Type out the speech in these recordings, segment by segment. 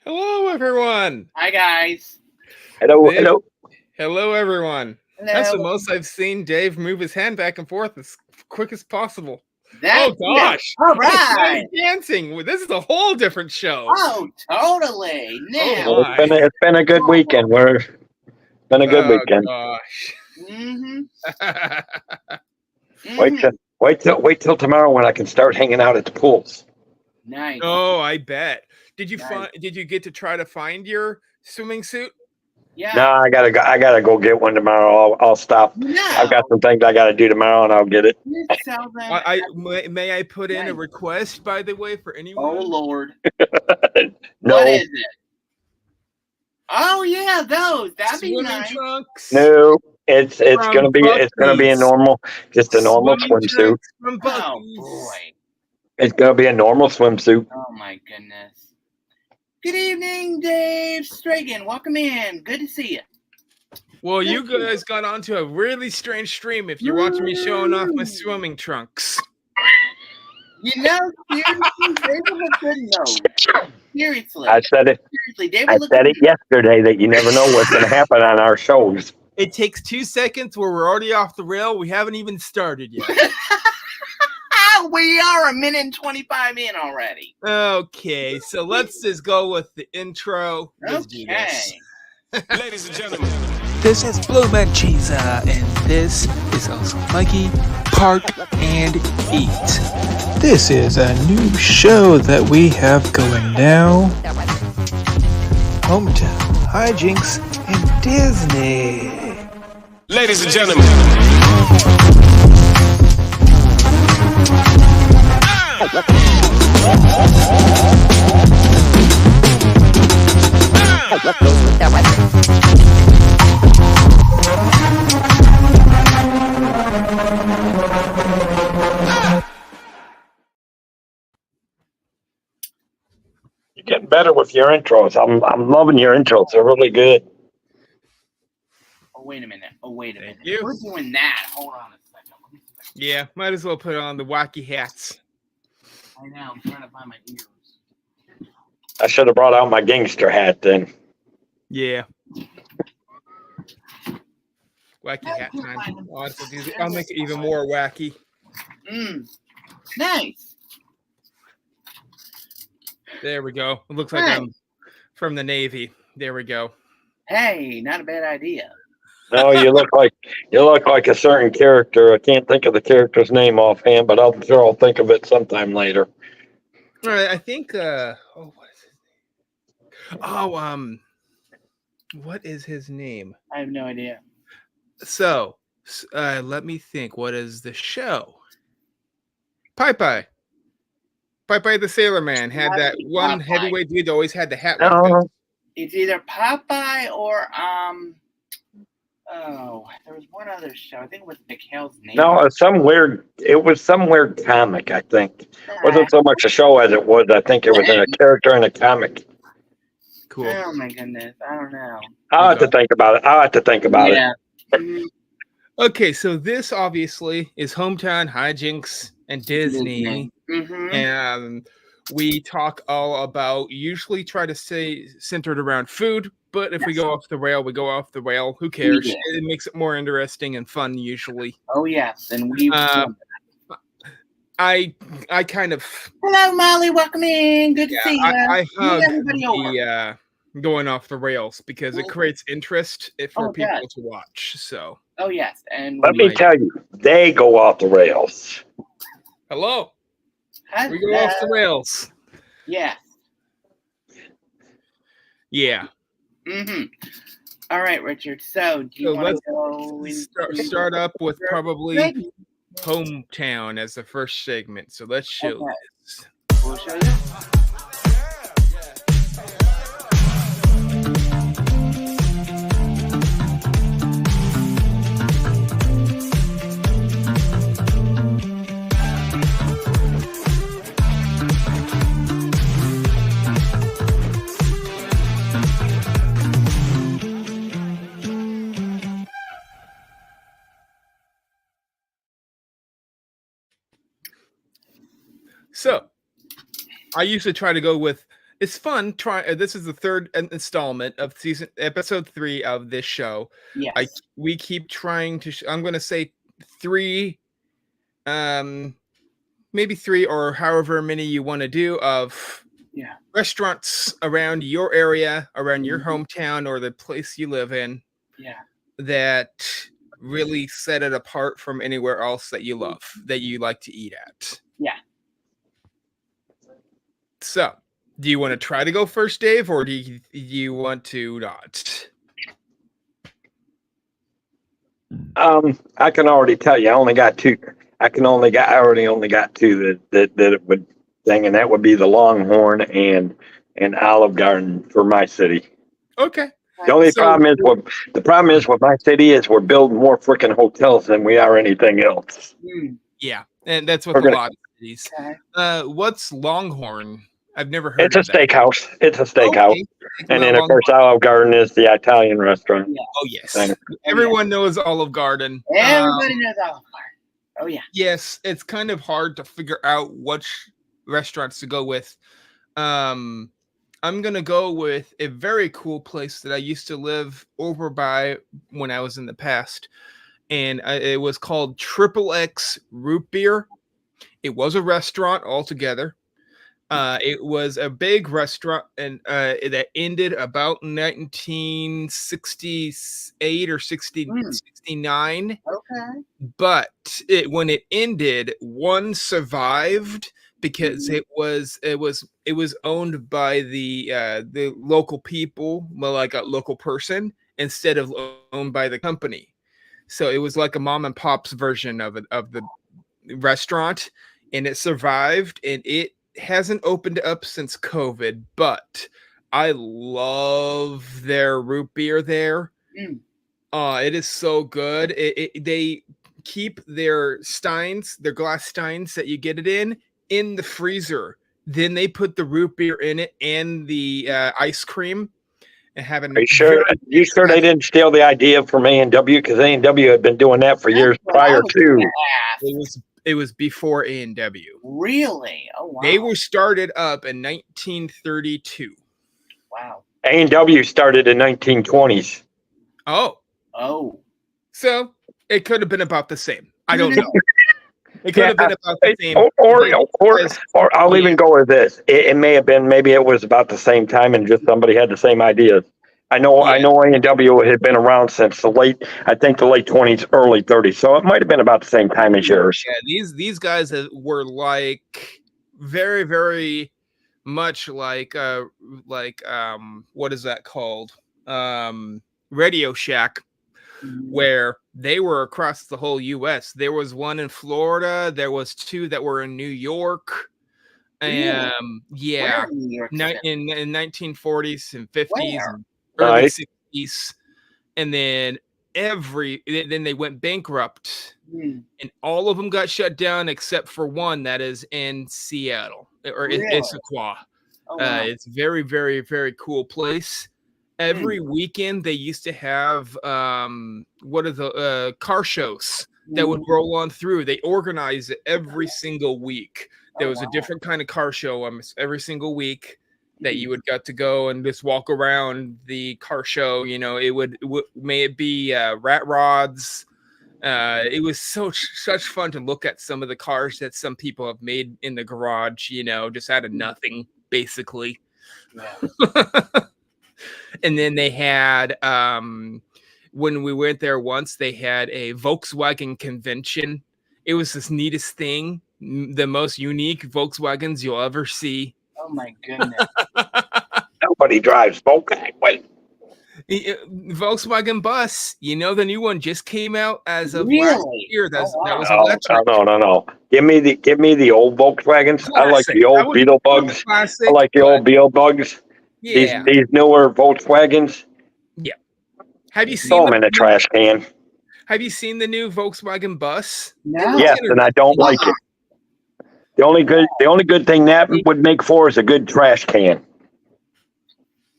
Hello, everyone. Hi, guys. Hello, This, hello. hello, everyone. That's the Hello. most I've seen Dave move his hand back and forth as quick as possible. That's Oh it. gosh, All it's right. Dave dancing. This is a whole different show. Oh, totally. Oh Now. Well, my. it's been a good weekend. Been a good Oh weekend. gosh. Mm-hmm. Wait Mm-hmm. till wait till tomorrow when I can start hanging out at the pools. Nice. Oh, I bet. Did you Nice. find? Did you get to try to find your swimming suit? Yeah. No, I gotta go get one tomorrow. I'll stop. I've got No. some things I gotta do tomorrow, and I'll get it. You sell them. May I put in a Nice. request, by the way, for Oh, anyone? Lord. No, What is it? Oh, yeah, those. That'd be Swimming nice. trunks. no. It's From gonna be a Bucky's. just a normal Swimming swimsuit. trunks from Oh, Bucky's. boy. It's gonna be a normal swimsuit. Oh, my goodness. Good evening, Dave Stragan. Welcome in. Good to see you. Well, you guys got onto a really strange stream if you're watching me showing off my swimming trunks. You know, seriously, David looked good in those. Seriously. I said it. Seriously, David I looked said good. it yesterday that you never know what's gonna happen on our shows. It takes 2 seconds where we're already off the rail. We haven't even started yet. We are 1:25 in already. Okay, so let's just go with the intro. Let's do this. Ladies and gentlemen, This is Blue Man Cheese, and this is also Mikey, Park, and Eat. This is a new show that we have going now. Hometown, hijinks, and Disney. ladies and gentlemen. You're getting better with your intros. I'm loving your intros. They're really good. Oh, wait a minute. Thank you. We're doing that. Hold on a second. Let me see if Yeah, might as well put on the wacky hats. I know. I'm trying to find my ears. I should have brought out my gangster hat then. Yeah. Wacky hat time. I'll make it even more wacky. Nice. There we go. It looks like I'm from the Navy. There we go. Hey, not a bad idea. No, you look like a certain character. I can't think of the character's name offhand, but I'm sure I'll think of it sometime later. All right, I think what is his name? Oh, what is his name? I have no idea. So, let me think. What is the show? Popeye. Popeye the Sailor Man had that one Popeye. heavyweight dude that always had the hat like No, this. It's either Popeye or oh, there was one other show. I think it was Mikhail's name. no, it was some weird comic, I think. Wasn't so much a show as it was, I think it was a character in a comic. Cool. Oh my goodness, I don't know. I'll have to think about it. Yeah. Mhm. Okay, so this obviously is Hometown, Hijinks, and Disney. Mhm. And we talk all about, usually try to stay centered around food, but if we go off the rail, we go off the rail. Who cares? Yeah. It makes it more interesting and fun usually. Oh yes, and we. I kind of Hello, Molly. Welcome in. Good to see you. I hug everybody over. the going off the rails because it creates interest for Oh, it people does. to watch. So Oh yes, and Let me tell you, they go off the rails. hello, we go off the rails. Yeah. Yeah. Mm-hmm. All right, Richard. So, do you So want let's to go into start up with probably Maybe. Hometown as the first segment. So let's show Okay. this. We'll show you. So I used to try to go with It's fun. This is the third installment of episode 3 of this show. Yes. We keep trying to. I'm going to say 3, maybe 3 or however many you want to do of restaurants around your area, around your hometown, or the place you live in. Yeah. That really set it apart from anywhere else that you love, that you like to eat at. Yeah. So, do you want to try to go first, Dave, or do you want to not? I can already tell you, I only got 2. I already only got 2 that it would thing, and that would be the Longhorn and Olive Garden for my city. Okay. The only problem is with my city is we're building more freaking hotels than we are anything else. Yeah, and that's what a lot of cities. Okay. What's Longhorn? I've never heard. It's a steakhouse. It's a steakhouse, Okay. and then of course Olive Garden is the Italian restaurant. Yeah. Oh yes, everyone knows Olive Garden. Everybody knows Olive Garden. Oh yeah. Yes, it's kind of hard to figure out which restaurants to go with. I'm gonna go with a very cool place that I used to live over by when I was in the past, and it was called Triple X Root Beer. It was a restaurant altogether. It was a big restaurant, and that ended about 1968 or 69. Okay. But when it ended, one survived because it was owned by the local people, like a local person, instead of owned by the company. So it was like a mom and pop's version of the restaurant, and it survived, and it hasn't opened up since COVID, but I love their root beer there. It is so good. They keep their glass steins that you get it in the freezer. Then they put the root beer in it and the ice cream and have it. Are you sure they didn't steal the idea from A&W? Because A&W had been doing that for years prior to. It was before A&W. Really? Oh wow. They were started up in 1932. Wow. A&W started in 1920s. Oh. So it could have been about the same. I don't know. It could have been about the same. Or I'll even go with this. It may have been, maybe it was about the same time and just somebody had the same ideas. I know A&W had been around since the late 20s, early 30s. So it might have been about the same time as yours. Yeah, these guys were like very, very much like what is that called? Radio Shack, where they were across the whole US. There was one in Florida, there was 2 that were in New York. In 1940s and 50s and early 60s, and then they went bankrupt, and all of them got shut down except for one that is in Seattle or Issaquah. It's very, very, very cool place. Every weekend they used to have car shows that would roll on through. They organized it every single week. There was a different kind of car show every single week that you would get to go and just walk around the car show. You know, may it be rat rods. It was such fun to look at some of the cars that some people have made in the garage, you know, just out of nothing, basically. And then they had, when we went there once, they had a Volkswagen convention. It was the neatest thing, the most unique Volkswagens you'll ever see. Oh my goodness. Nobody drives Volkswagen. Volkswagen bus, you know, the new one just came out as of last year. That was electric. No. Give me the old Volkswagens. Classic. I like the old Beetle Bugs. Classic, I like the old Beetle Bugs. Yeah. These newer Volkswagens. Yeah. Have you seen them in a trash can? Have you seen the new Volkswagen bus? No. Yes, and I don't like it. The only good thing that would make for is a good trash can.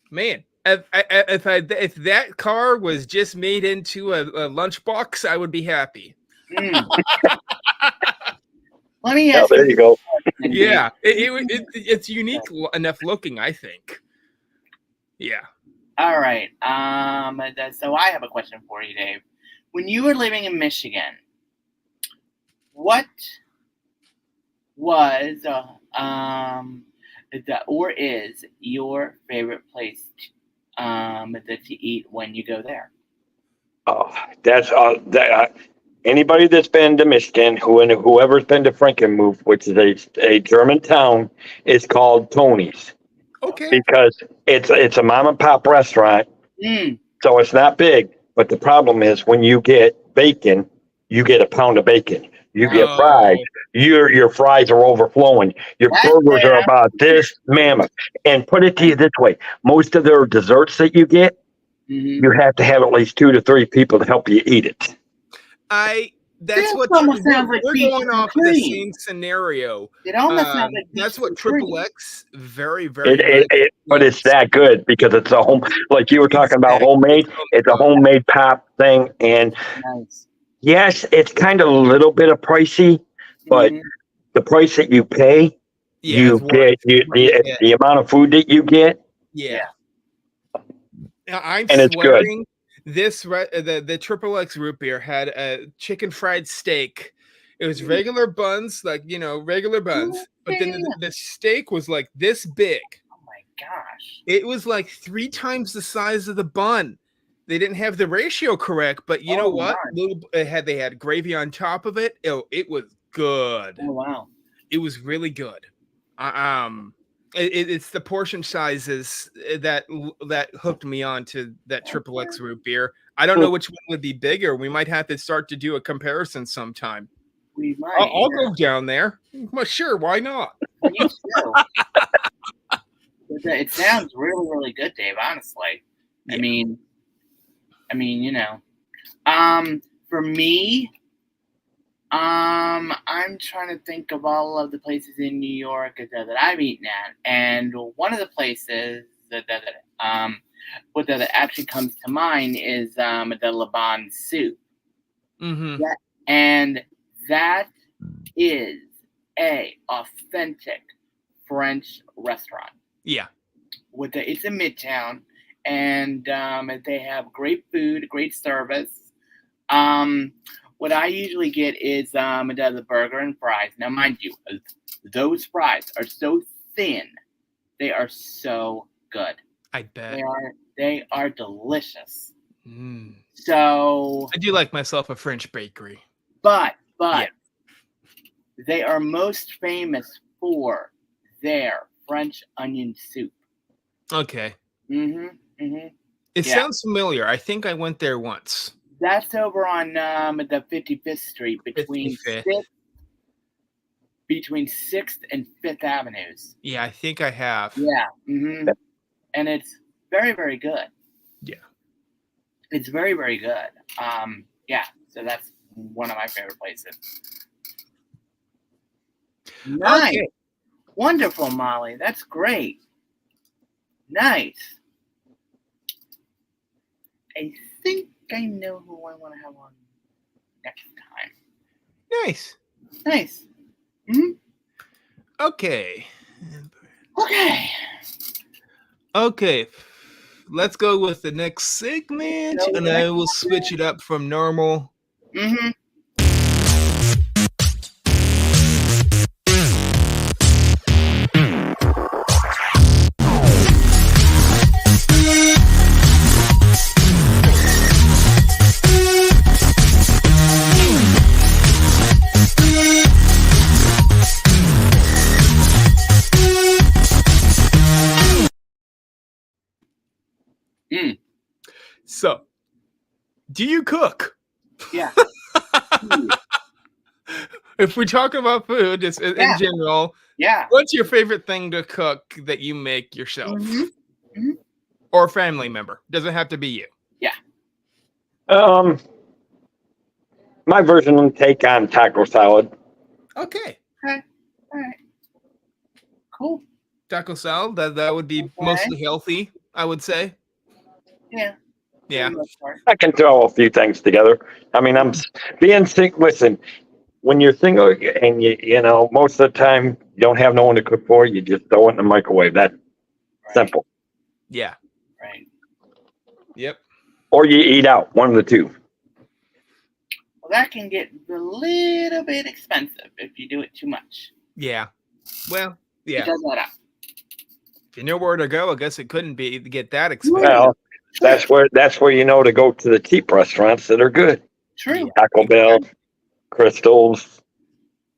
Man, if that car was just made into a lunchbox, I would be happy. Let me ask there you go. Yeah, it's unique enough looking, I think. Yeah. All right. So I have a question for you, Dave. When you were living in Michigan, what was or is your favorite place to eat when you go there? Oh, that's anybody that's been to Michigan, whoever's been to Frankenmuth, which is a German town, is called Tony's Okay. because it's a mom and pop restaurant, so it's not big. But the problem is when you get bacon, you get a pound of bacon. You get fries. Your fries are overflowing. Your burgers are about this mammoth. And put it to you this way: most of their desserts that you get, you have to have at least 2 to 3 people to help you eat it. That's what almost sounds like we're going off of the same scenario. It almost sounds like that's what Triple X very but it's that good because it's a home, like you were talking about homemade. It's a homemade pop thing, and yes, it's kind of a little bit of pricey, but the price that you pay, you get the amount of food that you get. Yeah. I'm and swearing. This the Triple X root beer had a chicken fried steak. It was regular buns, regular buns, but then the steak was like this big. Oh my gosh! It was like 3 times the size of the bun. They didn't have the ratio correct, but you know what? They had gravy on top of it. It was good. Oh wow! It was really good. It's the portion sizes that hooked me on to that Triple X root beer. I don't know which one would be bigger. We might have to start to do a comparison sometime. We might. I'll go down there. Well, sure, why not? Me too. It sounds really, really good, Dave. Honestly, yeah. I mean, for me, I'm trying to think of all of the places in New York that I've eaten at, and one of the places that actually comes to mind is the Laban Soup. Mm-hmm. And that is a authentic French restaurant. Yeah. It's in Midtown, and they have great food, great service. What I usually get is the burger and fries. Now, mind you, those fries are so thin; they are so good. I bet they are delicious. Mm. So I do like myself a French bakery, but they are most famous for their French onion soup. Okay. It sounds familiar. I think I went there once. That's over on the 55th Street between 6th and 5th Avenues. Yeah, I think I have. Yeah. And it's very, very good. Yeah. It's very, very good. Yeah, so that's one of my favorite places. Nice. Okay. Wonderful, Molly. That's great. Nice. I think I know who I want to have on next time. Nice. Mm-hmm. Okay. Let's go with the next segment, and I will switch it up from normal. Mm-hmm. So, do you cook? Yeah. If we talk about food in general, what's your favorite thing to cook that you make yourself? Or a family member? Doesn't have to be you. Yeah. My version and take on taco salad. Okay. All right. Cool. Taco salad, that would be mostly healthy, I would say. Yeah. Yeah. I can throw a few things together. I mean, I'm being sick. Listen, when you're single and you know, most of the time you don't have no one to cook for, you just throw it in the microwave. That's Right. simple. Yeah. Right. Yep. Or you eat out, one of the two. Well, that can get a little bit expensive if you do it too much. Yeah. Well, yeah. It does that up. If you know where to go, I guess it couldn't be to get that expensive. Well, that's where you know to go to the cheap restaurants that are good. True. Yeah. Taco Bell, Crystals.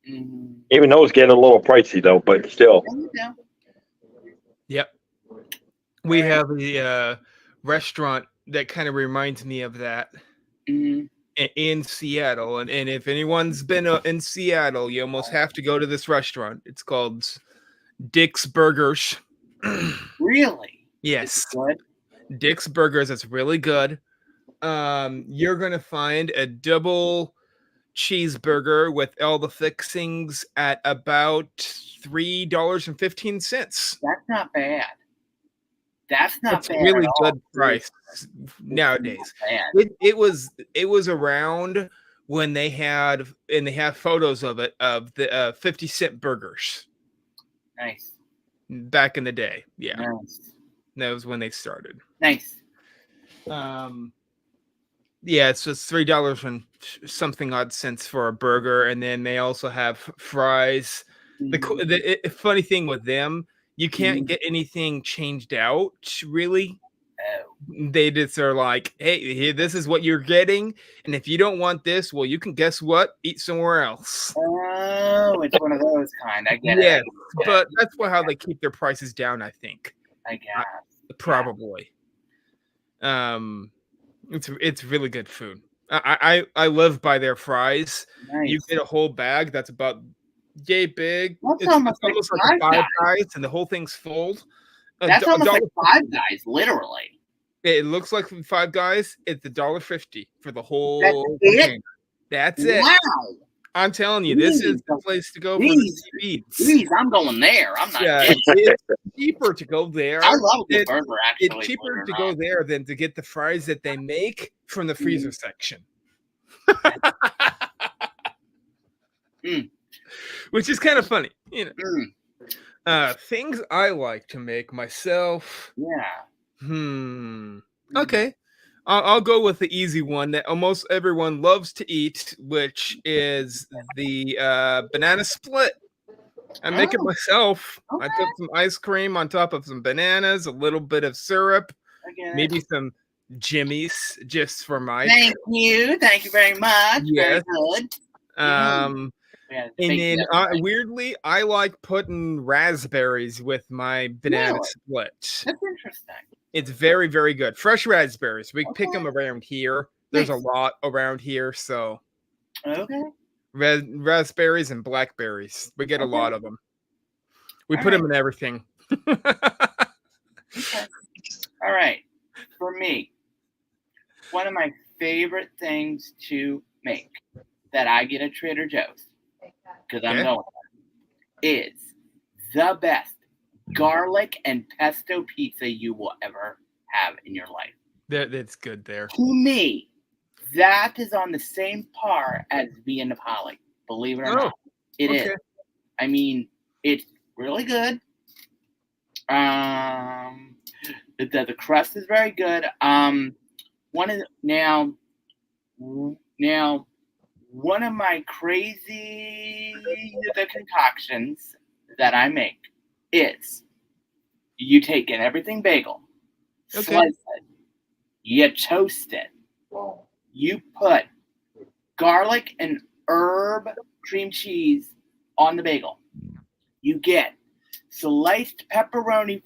Mm-hmm. Even those get a little pricey though, but still. Yeah. Yep. We have a restaurant that kind of reminds me of that Mm-hmm. in Seattle. And if anyone's been in Seattle, you almost have to go to this restaurant. It's called Dick's Burgers. Really? Yes. It's good. Dick's Burgers. It's really good. You're going to find a double cheeseburger with all the fixings at about $3.15. That's not bad. That's not It's bad. really at all. good price nowadays. Not bad. It was around when they had, and they have photos of it, of the 50-cent burgers Nice. back in the day. Yeah, Nice. that was when they started. Nice. Yeah, it's just $3 and something odd cents for a burger, and then they also have fries. The funny thing with them, you can't get anything changed out, really. Oh. They just are like, hey, this is what you're getting, and if you don't want this, well, you can, guess what, eat somewhere else. Oh, it's one of those kind. I get Yes, it. but that's how they keep their prices down, I think. I guess. Probably. It's really good food. I live by their fries. Nice. You get a whole bag that's about yay big. That's It's almost like like a Five Guys, and the whole thing's full. That's almost like Five Guys, literally. It looks like Five Guys. It's $1.50 for the whole container. That's it. Wow. I'm telling you, this is the place to go for the sweets. Please, I'm going there. I'm not kidding. It's cheaper to go there. I love the burger, actually. It's cheaper to go there than to get the fries that they make from the freezer section. Which is kind of funny, you know. Things I like to make myself. Yeah. Okay. I'll go with the easy one that almost everyone loves to eat, which is the banana split. I make it myself. Okay. I put some ice cream on top of some bananas, a little bit of syrup, maybe some Jimmy's just for Mike. Thank you very much. Yes. Very good. And then weirdly, I like putting raspberries with my banana split. That's interesting. It's very, very good. Fresh raspberries. We pick them around here. There's a lot around here, so. Okay. Raspberries and blackberries. We get a lot of them. We put them in everything. Okay. All right. For me, one of my favorite things to make that I get at Trader Joe's, because I'm going there, is the best garlic and pesto pizza you will ever have in your life. That's good there. To me, that is on the same par as being Napoli. Believe it or not. It is. I mean, it's really good. The crust is very good. One of my crazy concoctions that I make is you take an everything bagel, slice it, you toast it, you put garlic and herb cream cheese on the bagel. You get sliced pepperoni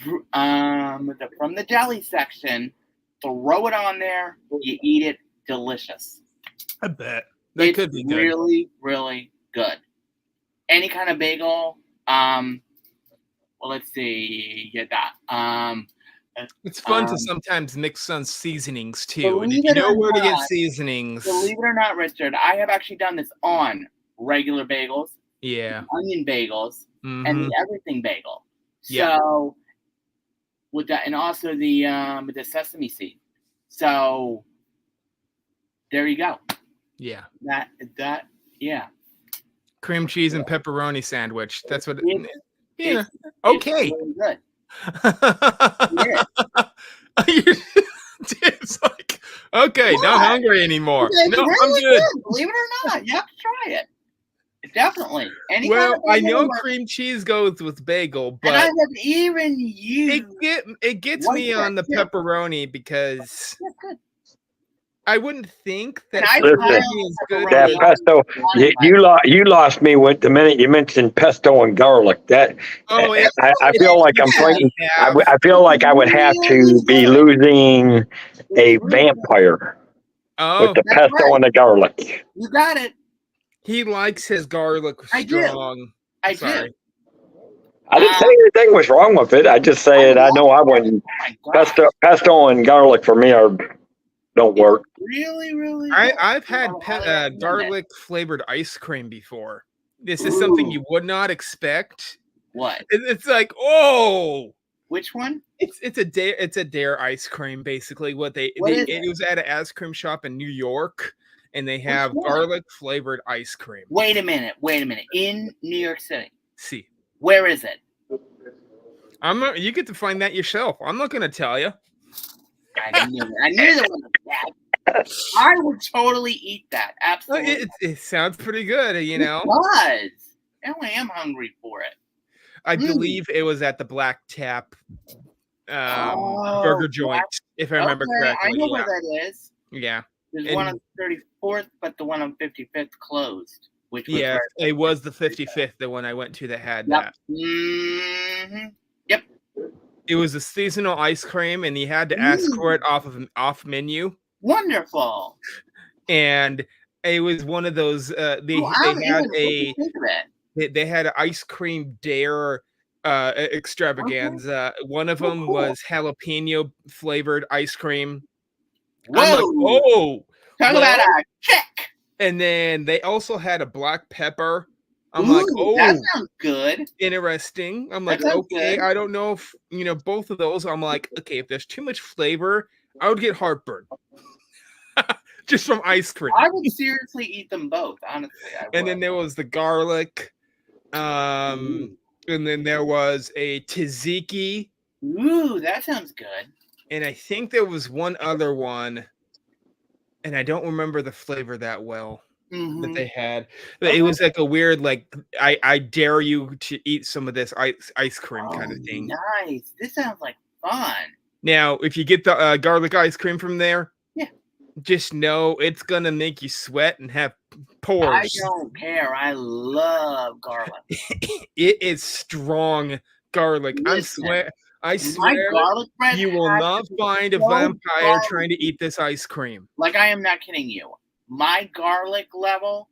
from the deli section, throw it on there, you eat it, delicious. I bet. That could be good. Really, really good. Any kind of bagel. Well, let's see. You got. It's fun to sometimes mix some seasonings too. And if you know where to get seasonings. Believe it or not, Richard, I have actually done this on regular bagels. Yeah. Onion bagels and the everything bagel. So with that, and also the sesame seed. So there you go. Yeah. That Yeah. Cream cheese and pepperoni sandwich. That's what. It's Okay. really good. It's like, okay, not hungry anymore. It's No, I'm really good. good. Believe it or not, you have to try it. Definitely. Any kind Well, of I bagel know works. cream cheese goes with bagel, And I but have even used it gets white me bread, on the too. pepperoni because Yeah, good. I wouldn't think that And I Listen, pile pepperoni is good that pepperoni with. pesto, you lost me with the minute you mentioned pesto and garlic. That Oh, I feel like I'm fighting. I feel like I would have to be losing a vampire with Oh, the That's pesto right. and the garlic. You got it. he likes his garlic I do. strong. I Sorry. do. I didn't say anything was wrong with it. I just said I know I wouldn't. Oh my gosh. Pesto and garlic for me don't work. Really, really good. I've had I highly recommend it. garlic flavored ice cream before. This is something you would not expect. What? It's like, oh, Which one? it's a dare ice cream basically. What is It was at an ice cream shop in New York, and they have one? garlic flavored ice cream. Wait a minute. In New York City. See, Where is it? I'm not. You get to find that yourself. I'm not going to tell you. I knew it. I knew there was that. I would totally eat that. Absolutely. It sounds pretty good, you know. It does. Now I am hungry for it. I believe it was at the Black Tap burger joint, if I remember correctly. I know where that is. Yeah. There's one on 34th, but the one on 55th closed. Which was it was the 55th, the one I went to that had Yep. that. Mm-hmm. Yep. It was a seasonal ice cream, and you had to ask for it off menu. Wonderful. And it was one of those. They had an ice cream dare extravaganza. One of them was jalapeno flavored ice cream. Whoa! I'm like, oh, talk about a check. And then they also had a black pepper. I'm Ooh, like, oh, that sounds good. Interesting. I'm like, sounds okay, good. I don't know if both of those. I'm like, okay, if there's too much flavor, I would get heartburn. Just from ice cream. I would seriously eat them both, honestly. And then there was the garlic. And then there was a tzatziki. Ooh, that sounds good. And I think there was one other one, and I don't remember the flavor that well that they had. But it was like a weird, like, I dare you to eat some of this ice cream kind of thing. Nice. This sounds like fun. Now, if you get the garlic ice cream from there, just know it's gonna make you sweat and have pores. I don't care. I love garlic. It is strong garlic. Listen, I swear you will not find a vampire trying to eat this ice cream. Like, I am not kidding you. My garlic level,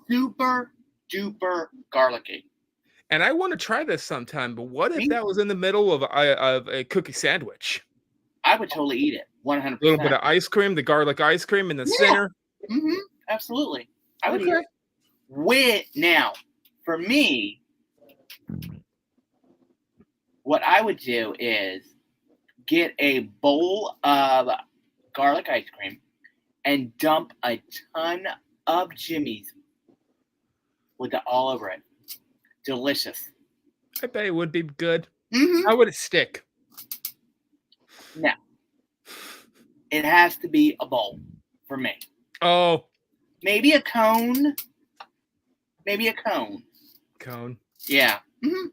super duper garlicky. And I want to try this sometime, but what if that was in the middle of a cookie sandwich? I would totally eat it, 100%. A little bit of ice cream, the garlic ice cream in the center. Mm-hmm. Absolutely. I would eat it. Now, for me, what I would do is get a bowl of garlic ice cream and dump a ton of Jimmy's with it all over it. Delicious. I bet it would be good. Mm-hmm. How would it stick? Now, it has to be a bowl for me. Oh. Maybe a cone. Cone. Yeah. Mm-hmm.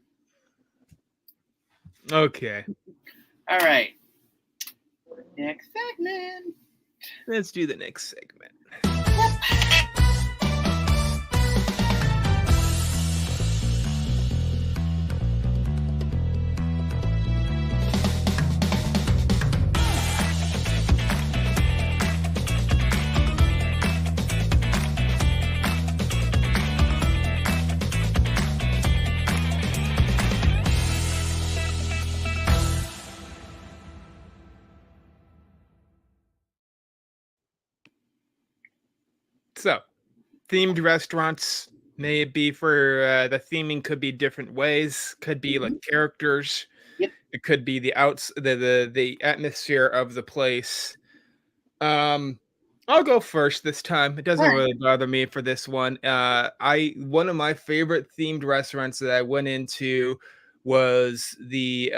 Okay. All right. Next segment. Let's do the next segment. So, themed restaurants, may it be for the theming could be different ways, could be like characters. Yep. It could be the atmosphere of the place. I'll go first this time. It doesn't Alright. really bother me for this one. One of my favorite themed restaurants that I went into was the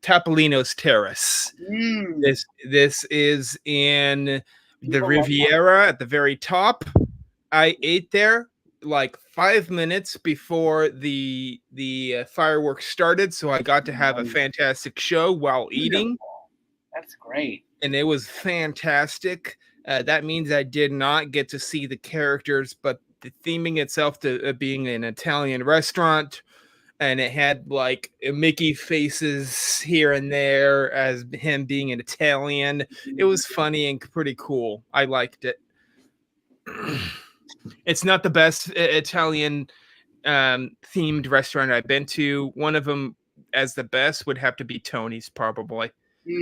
Tapolino's Terrace. Mm, This is in the people love that. Riviera at the very top. I ate there like 5 minutes before the fireworks started, so I got to have a Nice. fantastic show while eating, Beautiful. That's great. and it was fantastic. That means I did not get to see the characters, but the theming itself to being an Italian restaurant, and it had like Mickey faces here and there as him being an Italian. It was funny and pretty cool. I liked it. It's not the best Italian themed restaurant I've been to. One of them as the best would have to be Tony's, probably.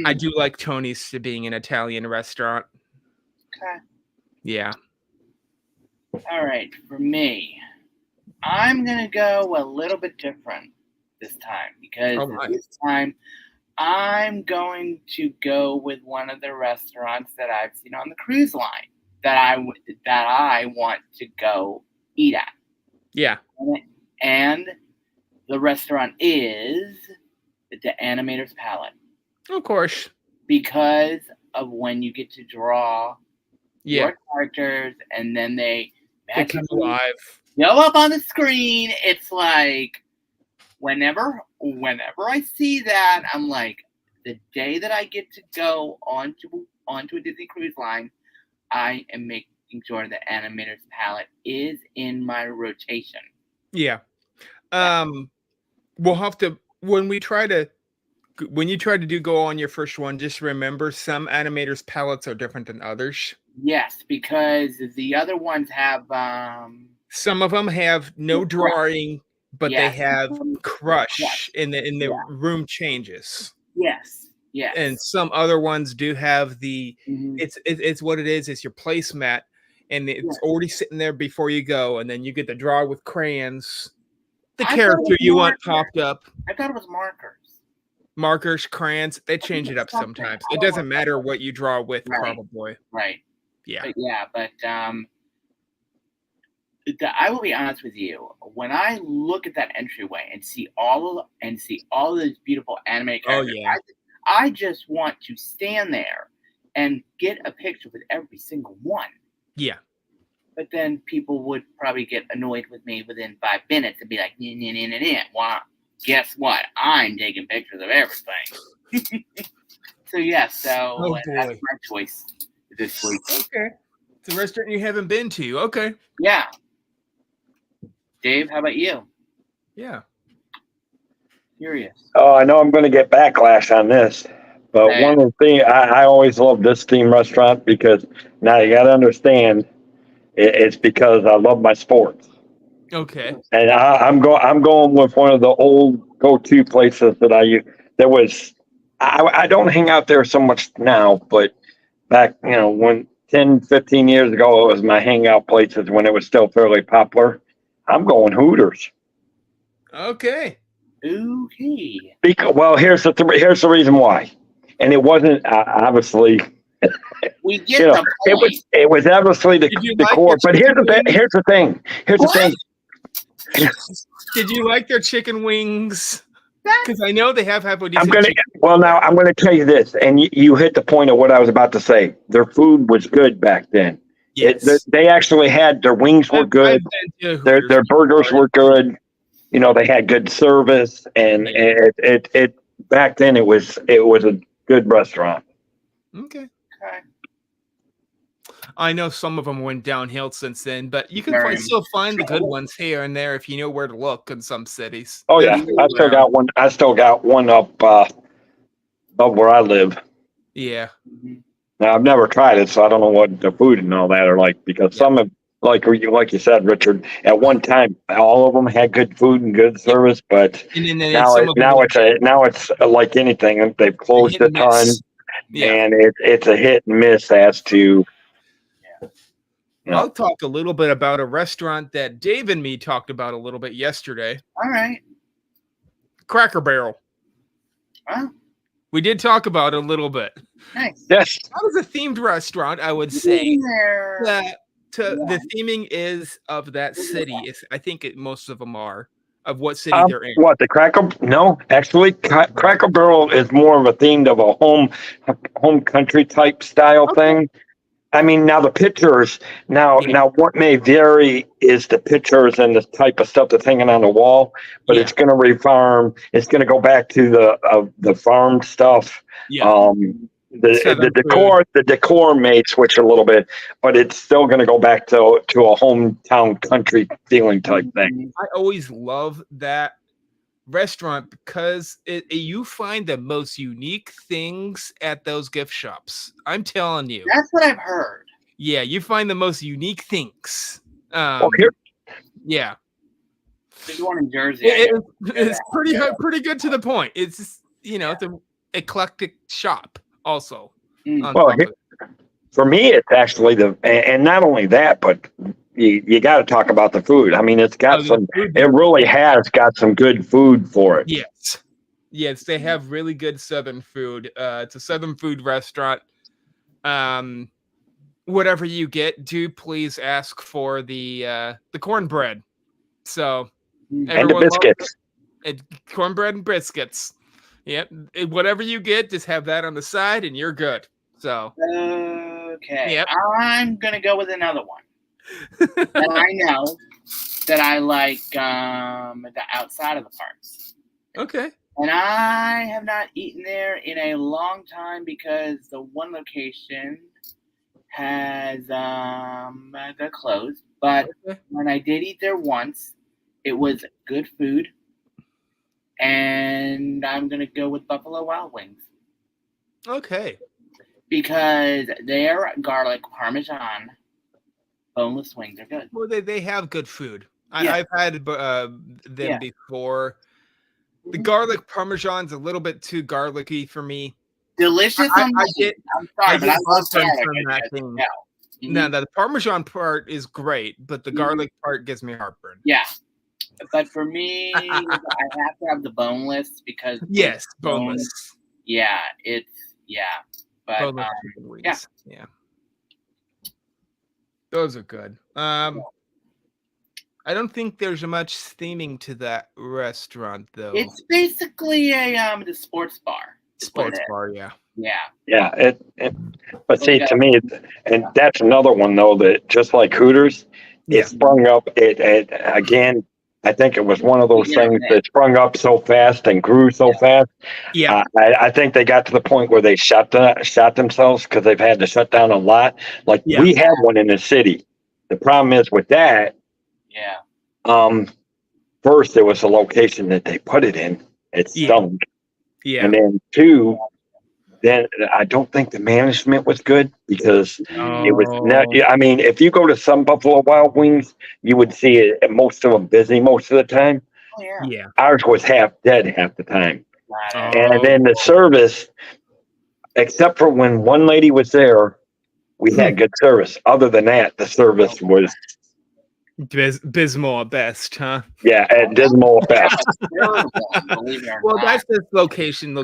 I Mm, do like Tony's to being an Italian restaurant. okay. Yeah. All right. For me, I'm gonna go a little bit different this time because Oh my. this time I'm going to go with one of the restaurants that I've seen on the cruise line that I want to go eat at, Yeah. and the restaurant is the Animator's Palette Of course. because of when you get to draw Yeah. your characters and then they They come magically alive. go up on the screen. It's like whenever I see that, I'm like, the day that I get to go onto a Disney cruise line, I am making sure the Animator's Palette is in my rotation. Yeah. We'll have to when you try to do go on your first one, just remember some animators' palettes are different than others. Yes, because the other ones have Some of them have no drawing, but they yes, have crush yes, in the yeah, room changes. yes, yes. And some other ones do have the Mhm. it's what it is. It's your placemat, and it's Yes. already sitting there before you go, and then you get to draw with crayons the I thought it character was you want markers. popped up. I thought it was markers. Markers, crayons, they change it up something. sometimes. I It don't doesn't know. matter what you draw with, Right. probably. Right. Yeah. But I will be honest with you. When I look at that entryway and see all of those beautiful animated Oh characters, yeah. I just want to stand there and get a picture with every single one. Yeah. But then people would probably get annoyed with me within 5 minutes and be like, nah. Well, guess what? I'm taking pictures of everything. So yeah, Oh that's boy. my choice this week. Okay. It's a restaurant you haven't been to. Okay. Yeah. Dave, how about you? Yeah. Curious. Oh, I know I'm going to get backlash on this, but Okay. one of the things I always love this theme restaurant because now you got to understand it's because I love my sports, Okay. and I'm going with one of the old go-to places that I use. There was I don't hang out there so much now, but back when 10, 15 years ago it was my hangout places when it was still fairly popular. I'm going Hooters. Okay. Okay. Well, here's the reason why, and it wasn't obviously. We get You know, the point. it was obviously the Did you the like core. the But here's the chicken here's the thing. Here's the thing. Did you like their chicken wings? Because I know they have I'm decent gonna chicken. now I'm gonna tell you this, and you hit the point of what I was about to say. Their food was good back then. Yes. They actually had their wings were good. Their Their burgers were good. They had good service, and it back then it was a good restaurant. Okay. Okay. I know some of them went downhill since then, but you can Very still find the good ones here and there if you know where to look in some cities. Oh They're yeah, still I still around. got one. I still got one up where I live. Yeah. Mhm. Now I've never tried it, so I don't know what the food and all that are like. Because some of, like you said, Richard, at one time all of them had good food and good service, but And then now some of them it's like anything. They've closed hit a and ton, miss. Yeah. and it's a hit and miss as to. I'll talk a little bit about a restaurant that Dave and me talked about a little bit yesterday. All right. Cracker Barrel. Well, We did talk about it a little bit. Nice. Yes. That was a themed restaurant, I would say. There. That the theming is of that city. I think most of them are of what city they're in. What, the Cracker? No, actually, Cracker Barrel is more of a themed of a home country type style thing. I mean, now the pictures. Now what may vary is the pictures and the type of stuff that's hanging on the wall. But it's going to refarm. It's going to go back to the farm stuff. Yeah. The decor may switch a little bit, but it's still going to go back to a hometown country feeling type thing. I always love that restaurant because you find the most unique things at those gift shops. I'm telling you. That's what I've heard. Yeah, you find the most unique things. Yeah. There's one in Jersey. It's pretty good to the point. It's just, it's an eclectic shop also. Well, for me, it's actually and not only that, but you got to talk about the food. I mean, it's got it really has got some good food for it. Yes, they have really good Southern food. It's a Southern food restaurant. Whatever you get, do please ask for the cornbread. So and the biscuits. Cornbread and biscuits. Yep. Whatever you get, just have that on the side and you're good. So okay. Yep. I'm gonna go with another one. And I know that I like the outside of the parks. Okay. And I have not eaten there in a long time because the one location has got closed. But when I did eat there once, it was good food. And I'm going to go with Buffalo Wild Wings. Okay. Because their garlic parmesan boneless wings are good. Well, they have good food. I've had them before. The garlic parmesan's a little bit too garlicky for me. Delicious. I'm sorry, but I love garlic. No, the parmesan part is great, but the garlic part gives me heartburn. Yeah. But for me, I have to have the boneless because boneless. But boneless wings. Yeah. Those are good. I don't think there's much theming to that restaurant though. It's basically the sports bar. Sports bar, yeah. Yeah. But see, to me, and that's another one though that just like Hooters, it sprung up. It again. I think it was one of those things that sprung up so fast and grew so fast. Yeah, I think they got to the point where they shot themselves because they've had to shut down a lot. Like we had one in the city. The problem is with that. Yeah. First, there was a location that they put it in. It stunk. Yeah. And then two, then I don't think the management was good because it was not. I mean, if you go to some Buffalo Wild Wings, you would see it. Most of them busy most of the time. Oh, yeah. Ours was half dead half the time. And then the service, except for when one lady was there, we had good service. Other than that, the service was abysmal at best, huh? Yeah, at dismal at best. Well, that's just location.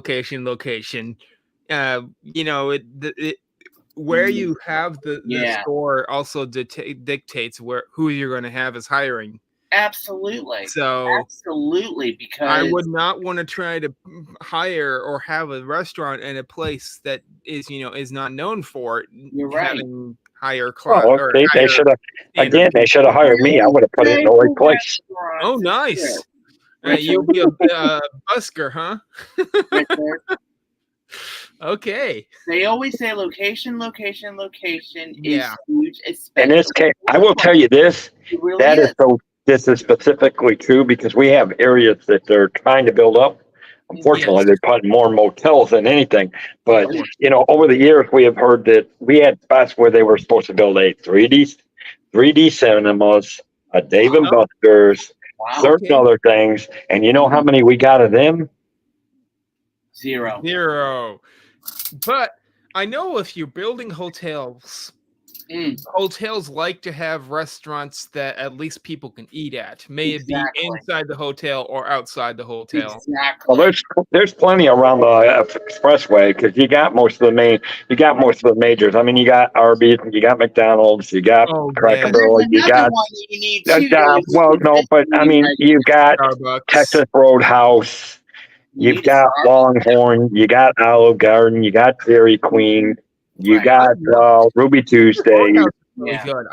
Where you have the store also dictates who you're going to have as hiring. Absolutely. Because I would not want to try to hire or have a restaurant in a place that is not known for having higher class. They should have hired me. I would have put it in the right place. Oh, nice. You'll be a busker, huh? Okay. They always say location is huge. In this case, I will tell you this. This is specifically true because we have areas that they're trying to build up. Unfortunately, they're putting more motels than anything. But, over the years, we have heard that we had spots where they were supposed to build a 3D cinemas, a Dave & Buster's, certain other things. And you know how many we got of them? Zero. But I know if you're building hotels hotels like to have restaurants that at least people can eat at. May it be inside the hotel or outside the hotel. Exactly. Well, there's plenty around the expressway because you got most of the majors. I mean, you got Arby's, you got McDonald's, you got Cracker Barrel, you got. One that you need to Well, no, but I mean, you got Starbucks. Texas Roadhouse. You've got Longhorn, you got Olive Garden, you got Dairy Queen, you got Ruby Tuesday. Really good.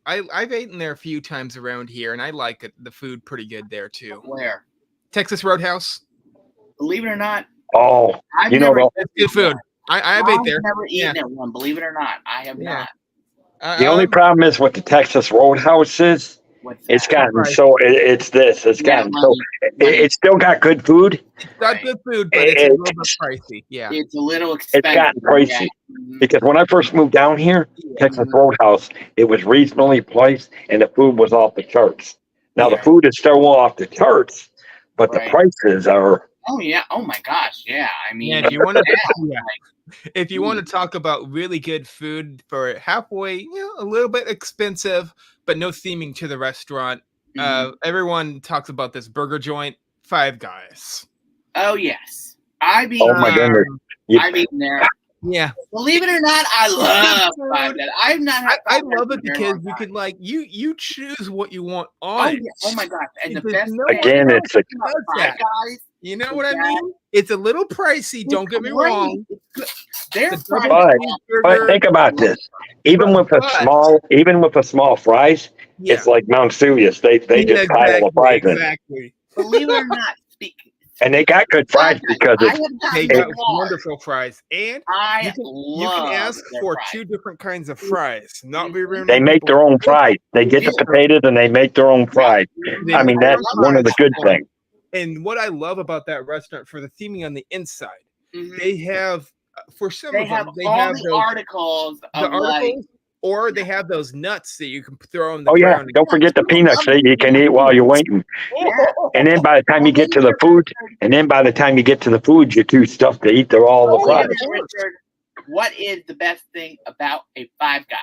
I've eaten there a few times around here, and I like it, the food pretty good there too. Where? Texas Roadhouse. Believe it or not. Oh, I've never it's good food. I've ate there. Never eaten at one. Believe it or not, I have not. The only problem is with the Texas Roadhouse is it's gotten so it's gotten so it's still got good food. It's got good food, but it's a little bit pricey. Yeah, it's a little expensive. It's gotten pricey because when I first moved down here, Texas Roadhouse, it was reasonably priced and the food was off the charts. Now the food is still off the charts, but the prices are. Oh yeah! Oh my gosh! Yeah, I mean, if you want to talk about really good food for halfway, a little bit expensive, but no theming to the restaurant. Everyone talks about this burger joint, Five Guys. Oh yes, I've eaten. Oh my goodness! I've eaten there. Yeah, believe it or not, I love Five Guys. I've not had. I love it because you can you choose what you want on it. Oh my gosh! And the best again, it's a Five Guys. You know what I mean? It's a little pricey. Don't get me wrong. They're but think about this. Even with a small fries, it's like Mount Serious. They just pile the fries in. Exactly. Believe it or not, and they got good fries because they got wonderful fries, and you can ask for two different kinds of fries. They make their own fries. They get the potatoes and they make their own fries. I mean, that's one of the good things. And what I love about that restaurant for the theming on the inside, they have for some of them they have the articles, or they have those nuts that you can throw on the ground. Don't forget the peanuts that you can eat while you're waiting. And then by the time you get to the food, you're too stuffed to eat all the fries. Richard, what is the best thing about a Five Guys?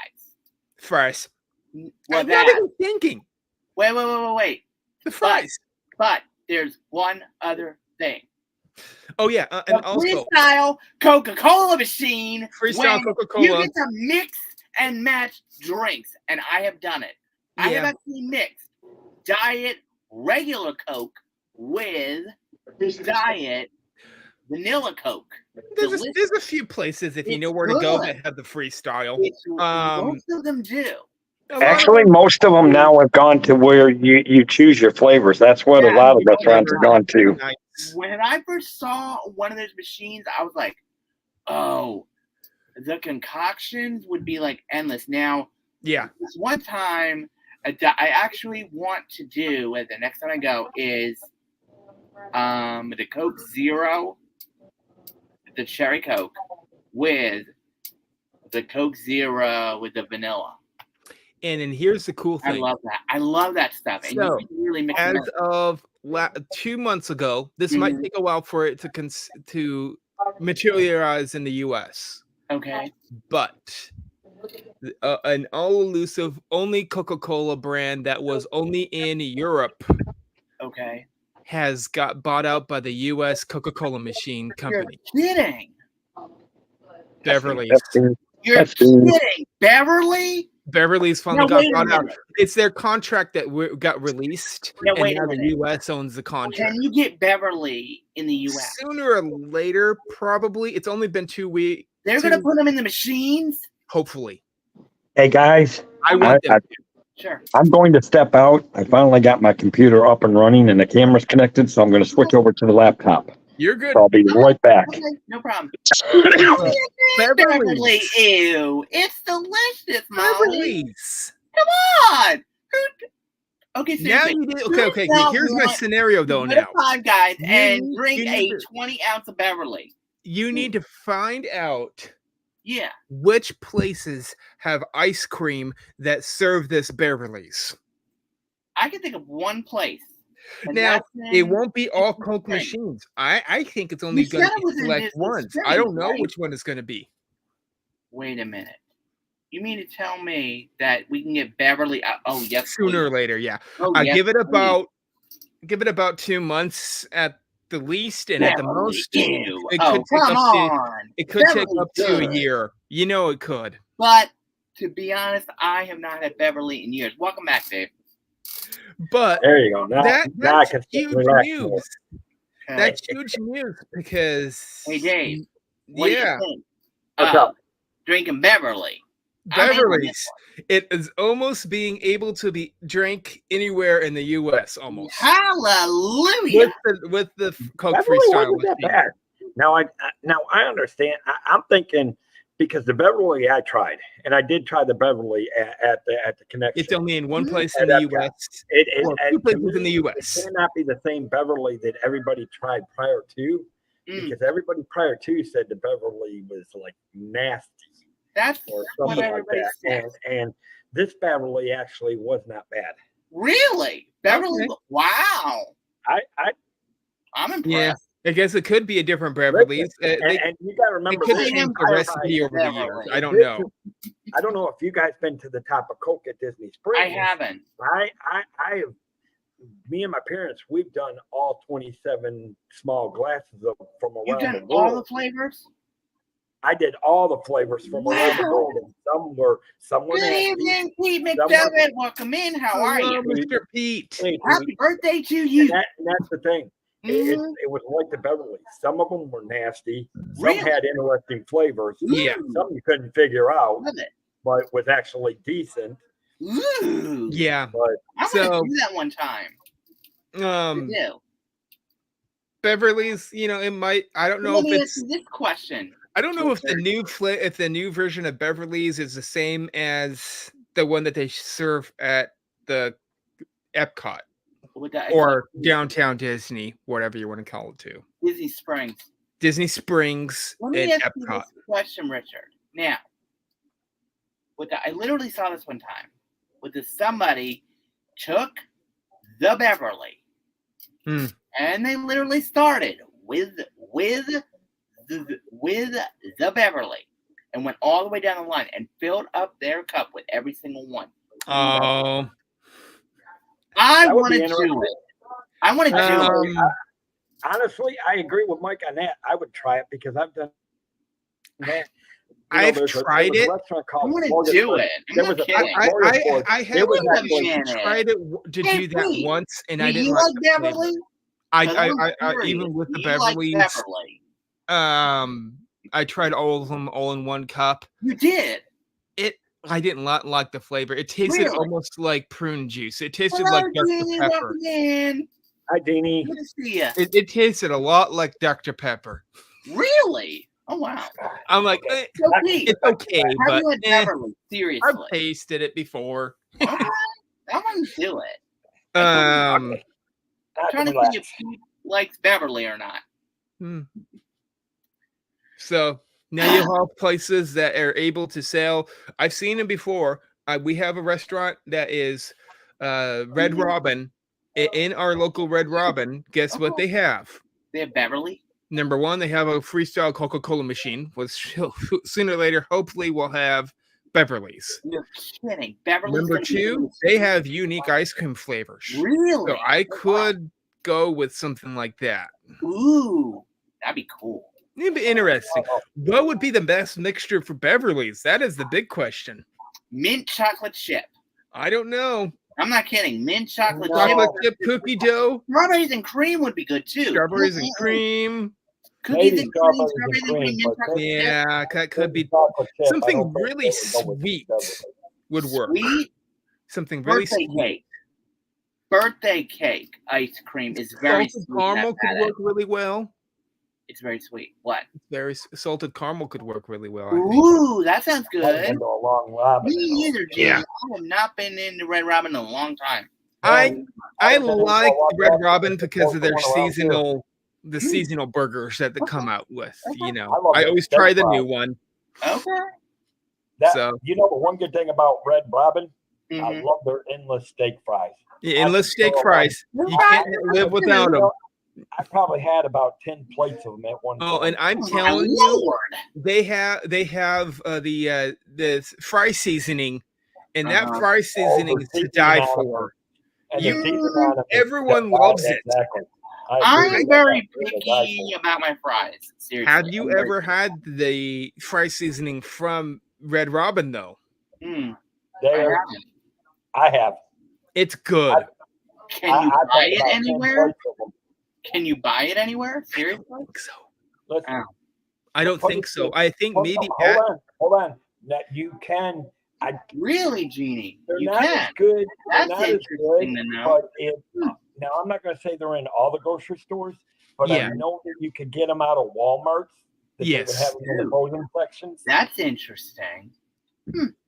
Fries. I'm not even thinking. Wait. The fries. But there's one other thing. Oh yeah, and also freestyle Coca-Cola machine. Freestyle Coca-Cola. You get to mix and match drinks, and I have done it. I have actually mixed diet regular Coke with diet vanilla Coke. There's a few places if you know where to go that have the freestyle. Most of them do. Actually, most of them now have gone to where you choose your flavors. That's what a lot of restaurants have gone to. When I first saw one of those machines, I was like, oh, the concoctions would be like endless. Now, this one time, I actually want to do, the next time I go, is the Coke Zero, the Cherry Coke, with the Coke Zero with the vanilla. And here's the cool thing. I love that stuff. And so, you can really mix as of 2 months ago, this might take a while for it to materialize in the U.S. Okay. But an all-elusive, only Coca-Cola brand that was only in Europe has got bought out by the U.S. Coca-Cola machine company. You're kidding. Beverly's. You're kidding. Beverly? Beverly's finally got bought out. It's their contract that got released, and now the U.S. owns the contract. Can you get Beverly in the U.S.? Sooner or later, probably. It's only been 2 weeks. They're going to put them in the machines? Hopefully. Hey, guys. I want them to. Sure. I'm going to step out. I finally got my computer up and running, and the camera's connected, so I'm going to switch over to the laptop. You're good. So I'll be right back. Okay, no problem. Beverly. Ew. It's delicious, Mom. Beverly's. Come on. Okay, so now you did. Okay. Here's my scenario, though. Now, Five Guys and drink a 20-ounce of Beverly. You need to find out. Yeah. Which places have ice cream that serve this Beverly's? I can think of one place. Now, it won't be all Coke machines. I think it's only going to be select ones. I don't know which one it's going to be. Wait a minute. You mean to tell me that we can get Beverly? Oh, yes, Sooner or please. later, yeah. Oh, yes, Give it please. about 2 months at the least, and at the Beverly, most, ew. it Oh, could take come up to on. to a Beverly's good. year. You know it could. But to be honest, I have not had Beverly in years. Welcome back, Dave. But There you go. Now I that's can huge relax news. more. Okay. That's huge news because Hey, Dave, what do you think? What's up? Drinking Beverly. I'm in on this Beverly's. It is almost being able to be drank anywhere in the U.S. one. almost Hallelujah. with the Coke Beverly Freestyle wasn't that machine. bad. Now I understand. I'm thinking because the Beverly I tried, and I did try the Beverly at the connection. It's only in one place in At the Epcot. U.S. It, or to two places me, in the It U.S. cannot be the same Beverly that everybody tried prior to, because everybody prior to said the Beverly was like nasty That's or what something like everybody that. says. And this Beverly actually was not bad. Really? Beverly? Okay. Wow. I I'm impressed. Yeah, I guess it could be a different Beverly's. and you got to They remember could this. change the recipe over the years. Beverly. I don't know. I don't know if you guys been to the top of Coke at Disney Springs. I haven't. I have. Me and my parents, we've done all 27 small glasses of from You've around the done world. all the flavors? I did all the flavors from around the world, and some were Good nasty. evening, Pete Some McDevitt. Welcome in. How are Hello, you? Mr. Pete? Happy birthday to you. And that's the thing. Mhm. It was like the Beverly. Some of them were nasty. Some Really? had interesting flavors. Yeah. Some you couldn't figure out, Love it. but was actually decent. Ooh. Yeah. But I want So- to do that one time. I do. Beverly's, it might. I don't know Let if me it's. ask you this question. I don't know if the Richard. new the new version of Beverly's is the same as the one that they serve at the Epcot With that- or downtown Disney, whatever you want to call it too. Disney Springs. Disney Springs Let me and ask you Epcot. this question, Richard. Now, I literally saw this one time. Somebody took the Beverly, and they literally started with the Beverly, and went all the way down the line and filled up their cup with every single one. Oh, I That would want be to do interesting. it. I want to do it. honestly, I agree with Mike on that. I would try it because I've done that. I've there's tried a it. restaurant I called want to Morgan do Ford. it. There I'm was not a kidding. I have It was Wait a actually minute. tried it to Hey, do that Pete, once, and do I didn't you like like the flavor. Beverly? I even with the Do you like Beverly's, Beverly? I tried all of them all in one cup. You did. I didn't like the flavor. It tasted Really? almost like prune juice. It tasted Hello, like Dr. Jeannie. Pepper. Welcome in. Hi, Deanie. Good to see you. It tasted a lot like Dr. Pepper. Really? Oh, wow. I'm like, So, Pete, it's okay, have but you had Beverly? Seriously. I've tasted it before. Okay. I want to do it. Um, I'm trying to see if Pete likes Beverly or not. So now you have places that are able to sell. I've seen them before. We have a restaurant that is Red Robin. In our local Red Robin, guess what they have? They have Beverly? Number one, they have a freestyle Coca-Cola machine. Sooner or later, hopefully, we'll have Beverly's. You're kidding. Beverly's. Number two, they have unique ice cream flavors. Really? So I could go with something like that. Ooh, that'd be cool. It'd be interesting. What would be the best mixture for Beverly's? That is the big question. Mint chocolate chip. I don't know. I'm not kidding. Mint chocolate Chocolate chip. chip cookie dough, Strawberries and cream would be good too. strawberries and cream. Cookies Maybe and cream, strawberries strawberries and and cream, cream, mint but chocolate chip. Yeah, that could be Chocolate chip, I something don't think really they would go with sweet Beverly. would work. Sweet Something really birthday sweet. cake. Birthday cake ice cream is very Salted sweet. caramel I've could had it. work really well. It's very sweet. What? Salted caramel could work really well. I think. Ooh, that sounds I've good. been to a long Robin. Me either, Jimmy. Yeah. I have not been in the Red Robin in a long time. I I've been to a like long Red Robin because of their one around here. seasonal burgers that they come out with. I love I the always steak try the fries. new one. Okay. So- You know the one good thing about Red Robin? I Mhm. love their endless steak fries. Yeah, endless steak fries. You can't live without them. I probably had about 10 plates of them at one Oh, time. and I'm Oh, my telling you, Lord. they have the fry seasoning, and that Uh-huh. fry seasoning is to seasoning die on 'em for. And You- the seasoning on 'em is everyone right, loves it. exactly. I agree am with very that. That's what I picky thought. about my fries. Seriously. Have you I'm very ever picky. had the fry seasoning from Red Robin though? I There, haven't. I have. It's good. Can you I've buy had it about 10 anywhere? plates of 'em. Can you buy it anywhere? Seriously? I don't think so. Listen, Oh. I don't put think it so. through- I think hold, maybe hold on. That you can. Really, Jeannie? They're You not can. as good. That's They're not as interesting good. to know. But now I'm not going to say they're in all the grocery stores, but Yeah. I know that you could get them out of Walmart. That they would Yes. have them in the frozen sections. That's interesting.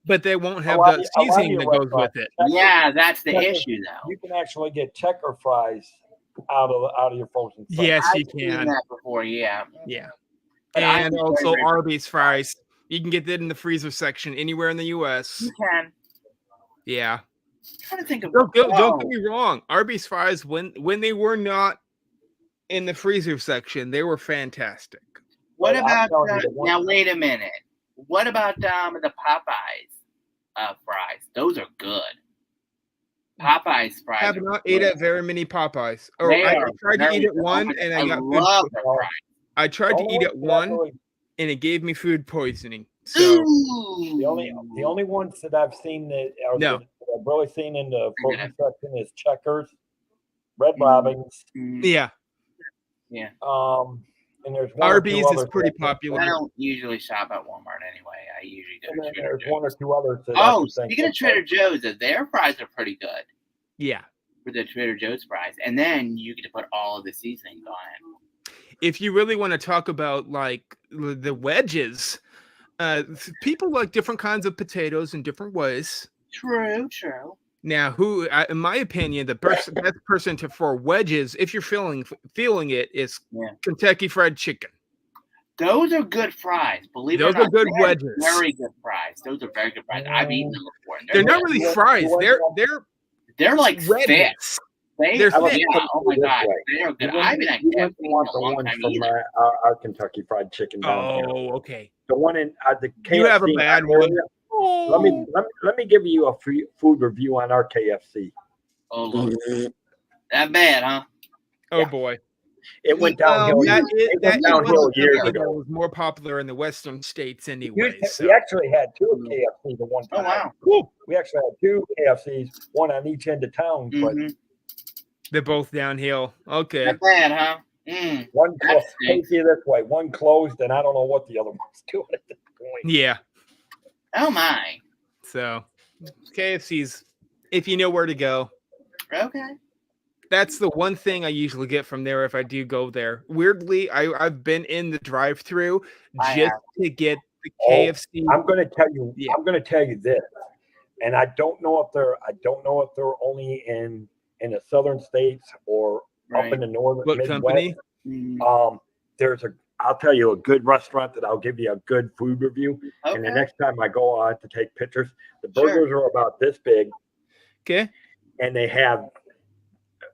but they won't have A lot the of your seasoning that goes restaurants, with it. Yeah, that's the Checker- issue, though. You can actually get checker fries out of your frozen section. Yes, you I've seen can. that before, yeah. Yeah. But I'm And very, also very- Arby's fries. You can get that in the freezer section anywhere in the US. You can. Yeah. I'm trying to think of Don't get me wrong. Arby's fries, when they were not in the freezer section, they were fantastic. What But I'm about telling you the one- now? Wait a minute. What about the Popeyes fries? Those are good. Popeyes fries. I have are not good. ate at very many Popeyes. Or They I are tried to very eat at good. one, Oh my and God, I got love food. the fries. I tried to eat at one, Really- and it gave me food poisoning. So Ooh. The only ones that I've seen that No. that I've really seen in the Okay. frozen section is Checkers, Red Mm. Robins, yeah, and there's one or two Arby's is others pretty that- popular. I don't usually shop at Walmart anyway. I usually go And to then Trader there's Joe's. one or two others that I Oh, can think speaking of Trader Joe's, their fries are pretty good Yeah. for the Trader Joe's fries, and then you get to put all of the seasonings on it. If you really want to talk about like the wedges, people like different kinds of potatoes in different ways. True. Now, in my opinion, the best person for wedges, if you're feeling it, is Yeah. Kentucky Fried Chicken. Those are good fries. Believe Those it or not, are good they're wedges. Very good fries. Those are very good fries. I've eaten them before. And They're not good. really fries. They're like thick. wedges. They're They're thick. thick. Yeah. Oh my This god, way. they are good. You I've been at wouldn't KFC want for the a long ones time from either. our Kentucky Fried Chicken down here. Oh, okay. The one in the KFC. You have a bad area. one. Oh. Let me give you a food review on our KFC. Oh Lord, that bad, huh? Oh Yeah. boy. It went downhill. That It went is downhill years something that ago. was more popular in the Western states anyway. So. We actually had two KFCs at one Oh time. wow. Cool. We actually had two KFCs, one on each end of town, but Mhm. They're both downhill. Okay. That bad, huh? Mm. one That closed. stinks. Take you this way. One closed, and I don't know what the other one's doing at this point. Yeah. Oh my. So KFC's, if you know where to go. Okay. That's the one thing I usually get from there if I do go there. Weirdly, I've been in the drive-through I just have. to get the Oh, KFC. I'm going to tell you. Yeah. I'm going to tell you this, and I don't know if they're only in the southern states or up Right. in the northern What Midwest. company? Mm. I'll tell you a good restaurant that I'll give you a good food review. And the Okay. next time I go, I'll have to take pictures. The Sure. burgers are about this big, Okay. and they have,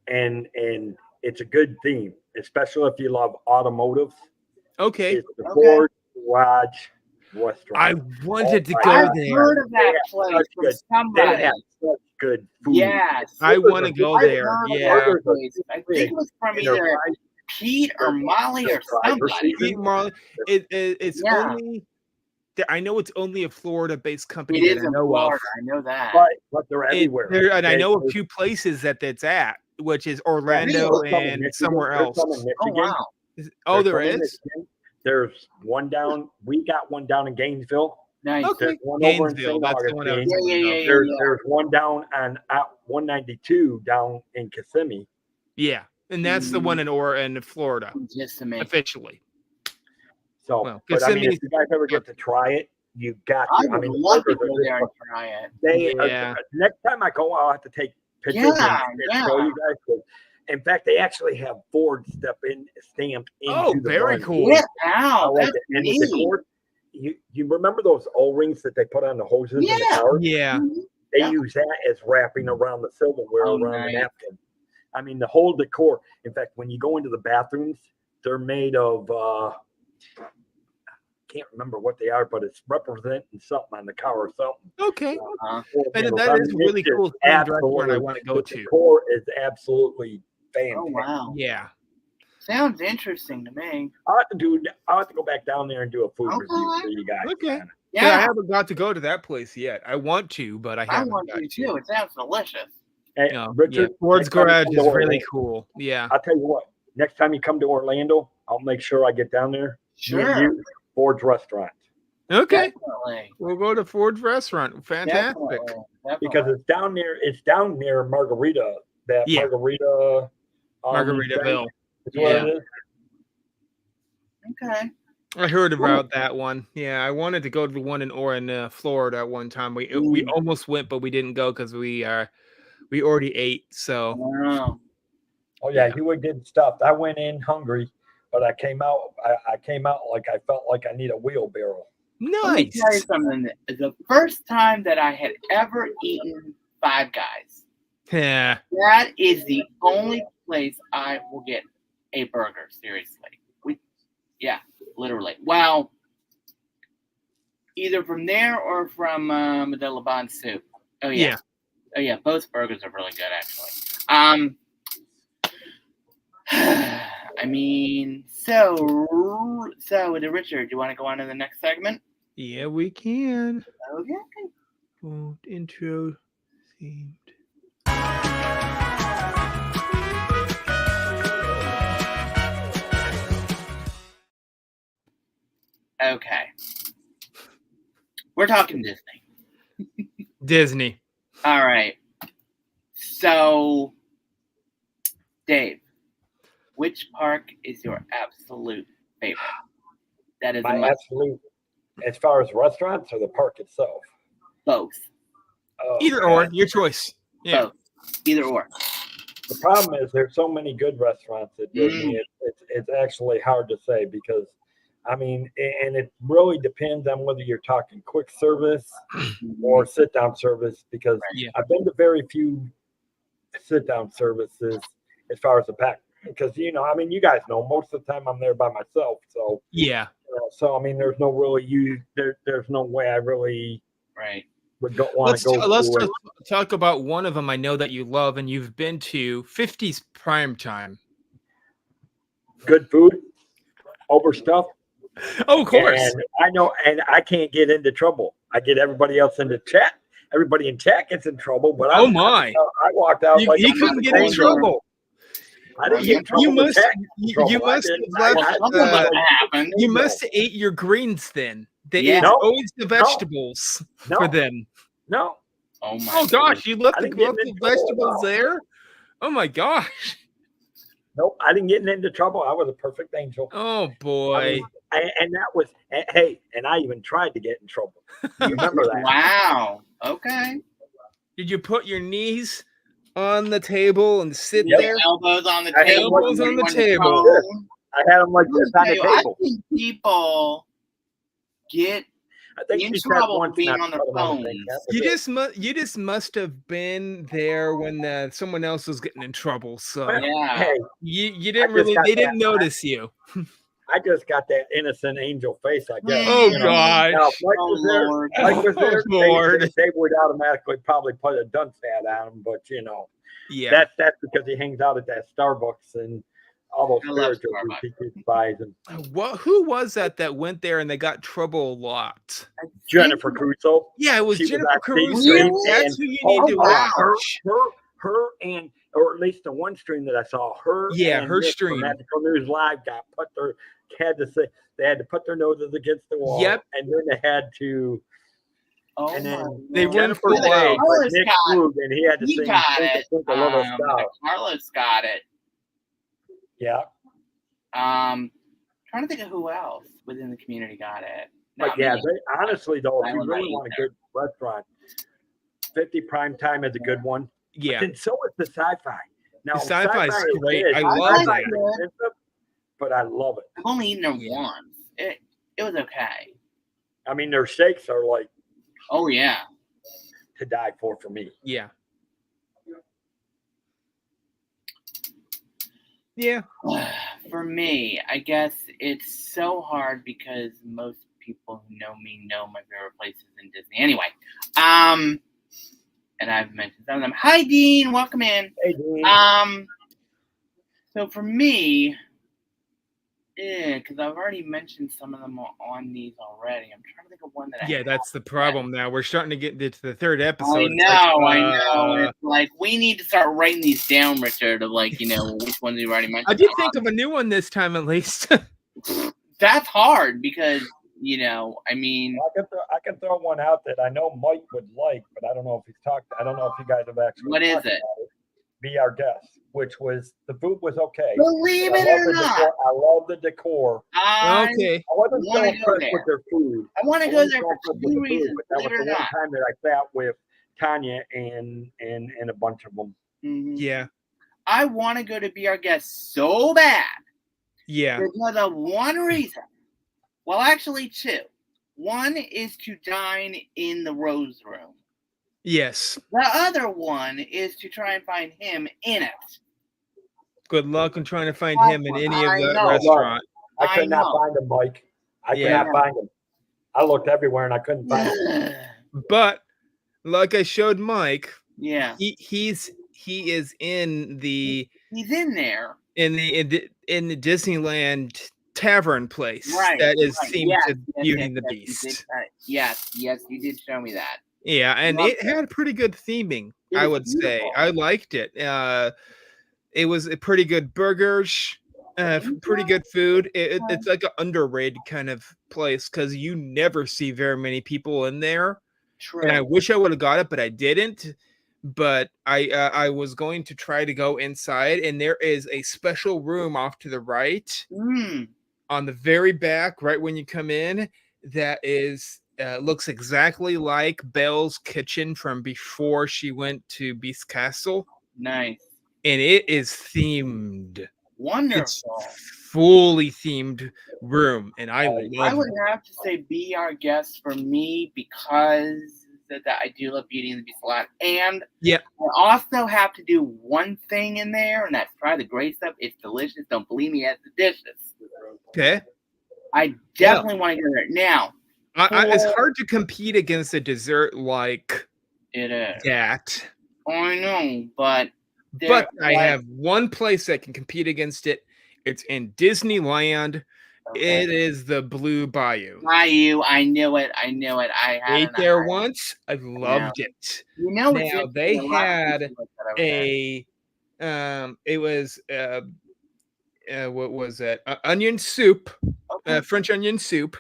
and it's a good theme, especially if you love automotive. Okay. It's the Okay. Ford Garage Restaurant. I wanted to Oh, go I've there. heard of They that have place such from good- They somebody. have such good food. Yes. I Burgers want to are go good. there. I've heard of Yeah. that Burgers are place. I big, think it was from and they're either fried- Pete or Molly or they're fried for somebody. season. Pete Marley. It's Yeah. only. I know it's only a Florida-based company It that is I in know Florida. of. I know that. But they're everywhere. And I know of They- 2 places that it's at, which is Orlando There's some in and Michigan, somewhere there's else. some in Oh Michigan. wow. Oh, There's there some in is? Michigan. There's one down. We got one down in Gainesville. Nice. Okay. There's one over in Gainesville. St. That's the one I was Augustine. thinking Yeah. of. There's one down on 192 down in Kissimmee. Yeah. And that's the one in Florida, Just to make. officially. So, Well, but I mean, Kissimmee- if you guys ever get to try it, you got I to. would I mean, the love to burgers go are there just- and try it. Yeah. next time I go, I'll have to take pictures Yeah, and yeah. show you guys. 'Cause in fact, they actually have Ford stamped into Oh, the very bun. cool. Get I out. like That's it. And neat. the cord, you remember those O-rings that they put on the hoses in the Yeah. car? Yeah. They Yeah. use that as wrapping around the silverware Oh, around the nice. napkin. I mean, the whole decor. In fact, when you go into the bathrooms, they're made of, can't remember what they are, but it's representing something on the car or something. Okay. And that is a really cool themed restaurant I want to go the to. decor is absolutely fantastic. Oh, wow. Yeah. Sounds interesting to me. I'll have to go back down there and do a food review for you guys. Okay. man. Yeah, I Yeah, haven't got to go to that place yet. I want to, but I I haven't want got to too. It sounds delicious. Hey, No, Richard, yeah. Ford's next time you Garage come is to really Orlando- cool. Yeah. I'll tell you what. Next time you come to Orlando, I'll make sure I get down there. Me and Sure. you, Ford's restaurant, Okay. Definitely. We'll go to Ford's restaurant. Fantastic. Definitely. because it's down near Margarita. That Yeah. Margarita. Margaritaville. Is what Yeah. it is. Okay. I heard about that one. Yeah, I wanted to go to the one in Florida at one time. We almost went, but we didn't go because we already ate. So Wow. Oh yeah, Yeah. you did stuff. I went in hungry, but I came out. I came out like I felt like I need a wheelbarrow. Let me nice. tell you something. The first time that I had ever eaten Five Guys, Yeah. that is the only place I will get a burger. Seriously. Yeah, literally. Well, either from there or from the Laban soup. Oh yeah. Yeah. Oh yeah. Both burgers are really good, actually. I mean, so Richard, do you want to go on to the next segment? Yeah, we can. Okay. Oh, intro themed. Okay. We're talking Disney. Disney. All right. So, Dave, which park is your absolute favorite? That is My a must. absolute, as far as restaurants or the park itself. Both. Oh, Either man. or, your choice. Yeah. Both. Either or. The problem is there's so many good restaurants at Disney. It's actually hard to say because, I mean, and it really depends on whether you're talking quick service or sit down service. Because Yeah. I've been to very few sit down services as far as the pack. Because I mean, you guys know most of the time I'm there by myself. So Yeah. so I mean, there's no really there's no way I really Right. would want to go. Let's to talk about one of them I know that you love and you've been to, 50's Prime Time. good food, overstuffed. Oh, of course. And I know, and I can't get into trouble. I get everybody else into chat. Everybody in chat gets in trouble, but Oh, my. I walked out You, like you I'm couldn't not get in going trouble. I didn't get in trouble. You with must chat trouble. you I must didn't. have left, Something must have happened. you must have ate your greens then. Yeah. It's No. always the vegetables No. for them. No, Oh my. Oh gosh, you left I the didn't get left in the trouble. vegetables No. there? Oh my gosh. nope. I didn't get into trouble. I was a perfect angel. Oh boy. I mean, and that was hey, and I even tried to get in trouble. You remember that? Wow. Okay. Did you put your knees on the table and sit Yep. there? Elbows on the I had table. elbows on the everyone table. prone. I had them like this on the I table. think people get I think in she said trouble for once being not on their to put 'em on the phones. thing. That was You it. just must have been there when someone else was getting in trouble. So Yeah. Hey, you didn't just really got they didn't that. notice you. I just got that innocent angel face, I guess. Oh you know. gosh. Now, if Mike Oh was there, Lord. Mike was there, Oh, Lord. they would automatically probably put a dunce hat on him, but Yeah. that's because he hangs out at that Starbucks and all those I love spirituals Starbucks. he keeps buys. And Who was that went there and they got trouble a lot? Jennifer Crusoe. Yeah, it was She was Jennifer on stage Caruso. Really? That's who you Oh, need to wow. watch. Her and or at least the one stream that I saw, her Yeah, and her Nick from stream. Magical News Live had to put their noses against the wall. Yep. And then they had to Oh and then my they Lord. went Jennifer full out. stayed, but Carlos Nick got- flew, and he had to He sing got Twinkle, it. Twinkle, Little Star. Carlos got it. Yeah. Trying to think of who else within the community got it. But Not yeah, me. honestly though, if you Island really Night want a either. good restaurant, 50 Prime Time is a good one. Yeah. And so is the sci-fi. Now The sci-fi is great. good. I love Sci-fi it. is expensive, but I love it. I've only eaten it Yeah. once. It was okay. I mean, their shakes are like Oh yeah. to die for me. Yeah. Yeah. For me, I guess it's so hard because most people who know me know my favorite places in Disney. Anyway, and I've mentioned some of them. Hi, Dean. Welcome in. Hey, Dean. So for me, because I've already mentioned some of them on these already. I'm trying to think of one that Yeah, that's the problem now. We're starting to get into the third I episode. know. It's like we need to start writing these down, Richard, of like, which ones we've already mentioned. I did think of a new one this time at least. That's hard because, I mean. I can throw one out that I know Mike would like, but I don't know if he's talked. I don't know if you guys have actually. What is talked it? about it. Be Our Guest, which was the food was okay. Believe it or not. I love the decor. Okay. I wasn't so impressed with their food. I want to go there for two reasons. But that was the one time that I sat with Tanya and a bunch of them. Mm-hmm. Yeah. I want to go to Be Our Guest so bad. Yeah. Because of one reason. Well, actually two. One is to dine in the Rose Room. Yes. The other one is to try and find him in it. Good luck on trying to find him in any of that know. restaurant. I could not find him, Mike. I could not find him. I looked everywhere and I couldn't find him. But like I showed Mike, yeah, he is in the he's in there in the Disneyland tavern place that is themed to Beauty and the Beast. Yes, you did show me that. Yeah, and it had pretty good theming, I would say. I liked it. It was a pretty good burgers, pretty good food. It's like an underrated kind of place because you never see very many people in there. True. And I wish I would have got it, but I didn't. But I was going to try to go inside, and there is a special room off to the right, on the very back, right when you come in. That is looks exactly like Belle's kitchen from before she went to Beast Castle. Nice. And it is themed. Wonderful. It's fully themed room, and I love it. I would have to say Be Our Guest for me because that I do love Beauty and the Beast a lot. And I also have to do one thing in there, and that's try the great stuff. It's delicious. Don't believe me, it's delicious. Okay. I definitely want to go there. Now, it's hard to compete against a dessert like it is. that. I know, but I have one place that can compete against it. It's in Disneyland. Okay. It is the Blue Bayou. I knew it. I ate there once. I loved it. Now they had a it was what was that? Onion soup, French onion soup,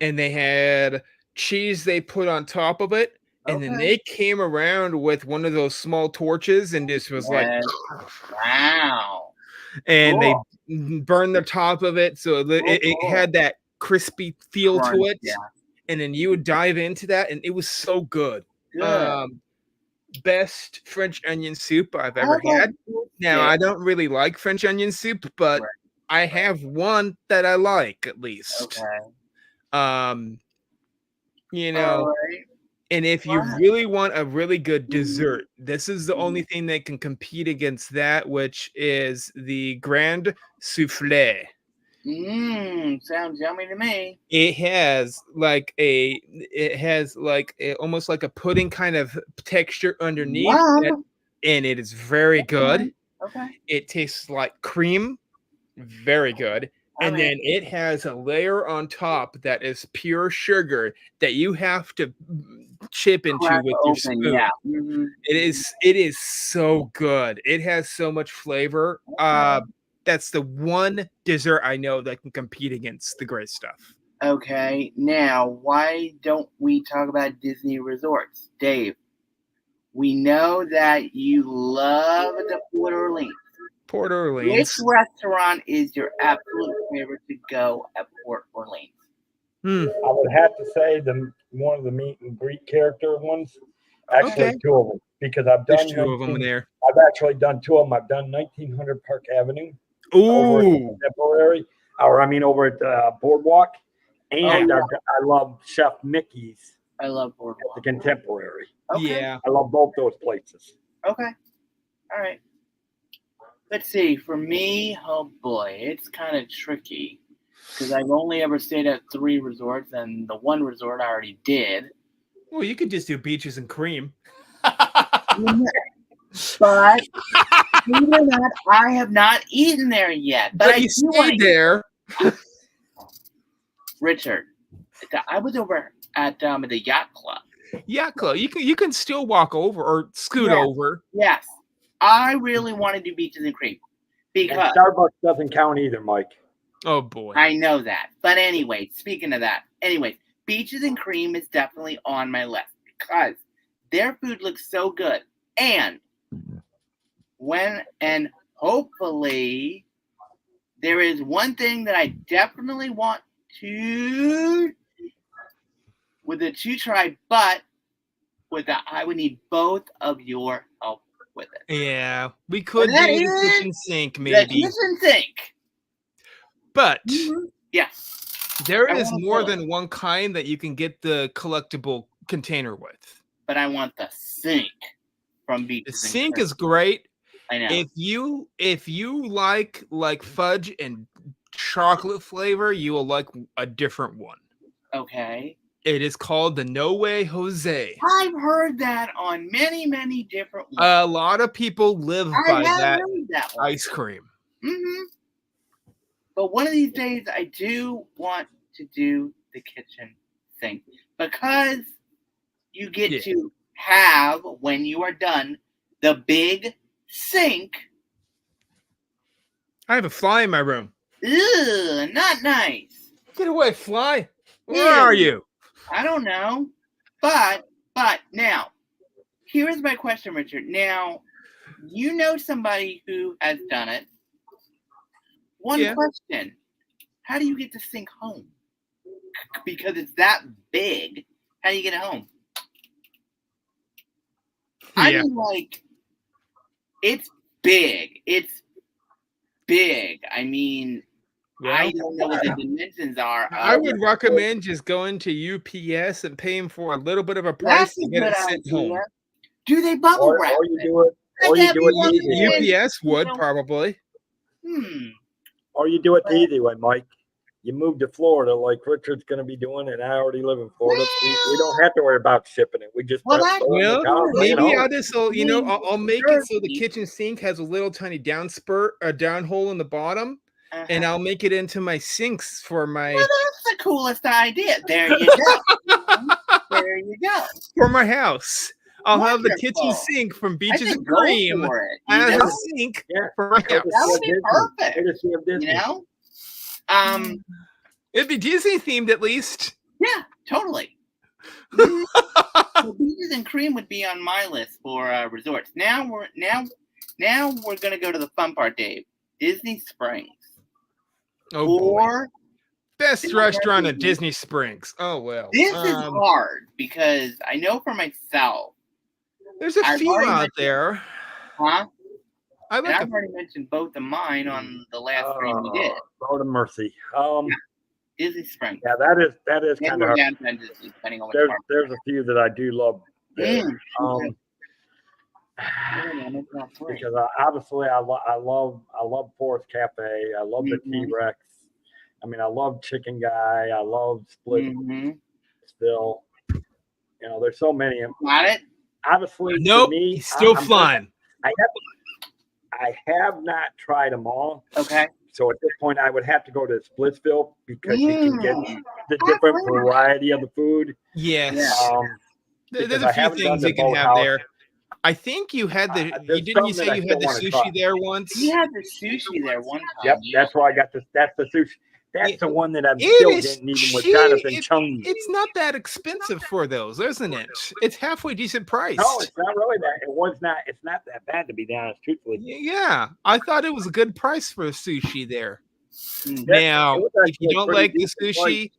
and they had cheese they put on top of it. And then they came around with one of those small torches and just was like, wow. And they burned the top of it. So it had that crispy feel to it. Yeah. And then you would dive into that. And it was so good. Best French onion soup I've ever had. Now, I don't really like French onion soup, but I have one that I like at least. You know. And if you really want a really good dessert, this is the only thing that can compete against that, which is the Grand Soufflé. Sounds yummy to me. It has like almost like a pudding kind of texture underneath it, and it is very good. Okay. It tastes like cream, very good. And then it has a layer on top that is pure sugar that you have to chip into with your spoon. Yeah. It is so good. It has so much flavor. That's the one dessert I know that can compete against the great stuff. Okay. Now, why don't we talk about Disney resorts? Dave, we know that you love the Port Orleans. Port Orleans. Which restaurant is your absolute favorite to go at Port Orleans? I would have to say one of the meet and greet character ones. Actually, two of them, because I've done two of them in there. I've actually done two of them. I've done 1900 Park Avenue. Ooh. Over at Boardwalk, and I love Chef Mickey's. I love Boardwalk. The Contemporary. Okay. Yeah, I love both those places. Okay. All right. Let's see. For me, oh boy, it's kind of tricky because I've only ever stayed at 3 resorts, and the one resort I already did. Well, you could just do beaches and cream. But believe it or not, I have not eaten there yet. But I you do want stayed to. there. Richard, I was over at the yacht club. Yeah, Chloe, you can still walk over or scoot Yeah. over. Yes, I really want to do beaches and cream And because Starbucks doesn't count either, Mike. Oh boy. I know that. But anyway, speaking of that, beaches and cream is definitely on my list because their food looks so good. And hopefully there is one thing that I definitely want to try, but I would need both of your help with it. Yeah, we could do that the is kitchen sink The maybe, kitchen sink. but Yes, there I is want more both. than one kind that you can get the collectible container with. But I want the sink from The Beaches. sink is great. I know. If you like fudge and chocolate flavor, you will like a different one. Okay. It is called the No Way Jose. I've heard that on many, many different ones. A lot of people live by that heard that one. ice cream. Mm-hmm. But one of these days, I do want to do the kitchen sink because you get to have, when you are done, the big sink. I have a fly in my room. Ugh, not nice. Get away, fly. Where are you? I don't know. But now, here is my question, Richard. Now, you know somebody who has done it. One question. How do you get the sink home? Because it's that big. How do you get it home? I mean, like, it's big. It's big. I mean, I don't know what the dimensions are. I would recommend just going to UPS and paying for a little bit of a price to get it sent home. Do they bubble wrap? Or you do it the easy way. UPS would probably. Or you do it the easy way, Mike. You move to Florida like Richard's going to be doing, and I already live in Florida. We don't have to worry about shipping it. We just maybe I'll just I'll make it so the kitchen sink has a little tiny down hole in the bottom, and I'll make it into my sinks for my. Well, that's the coolest idea. There you go. There you go. For my house. I'll have the kitchen sink from Beaches and Cream as a sink for my house. That would be perfect. You know? It'd be Disney themed at least. Yeah, totally. So Beaches and Cream would be on my list for resorts. Now we're gonna go to the fun part, Dave. Disney Springs. Oh boy. Best restaurant at Disney Springs. Oh well. This is hard because I know for myself. There's a few out there. Huh? I've already mentioned both of mine on the last stream we did. Lord of mercy. Disney Springs. Yeah, that is kind of hard. Depending on there's a few that I do love. Because obviously I love Forest Cafe. I love the T-Rex. I mean, I love Chicken Guy. I love Splitsville. You know, there's so many. Got it? Obviously, nope. For me, he's still flying. I have not tried them all. Okay. So at this point, I would have to go to Splitsville because you can get the different variety of the food. Yes. There's a few things you can have there. I think you had didn't you say you had the sushi there once? You had the sushi there one time. Yep, that's where I got this. That's the sushi. That's the one that I'm still getting even with Jonathan Chung. It's not that expensive for those, isn't it? It's halfway decent price. No, it's not really that. It's not that bad, to be honest, truthfully. Yeah, I thought it was a good price for sushi there. Now, if you don't like the sushi,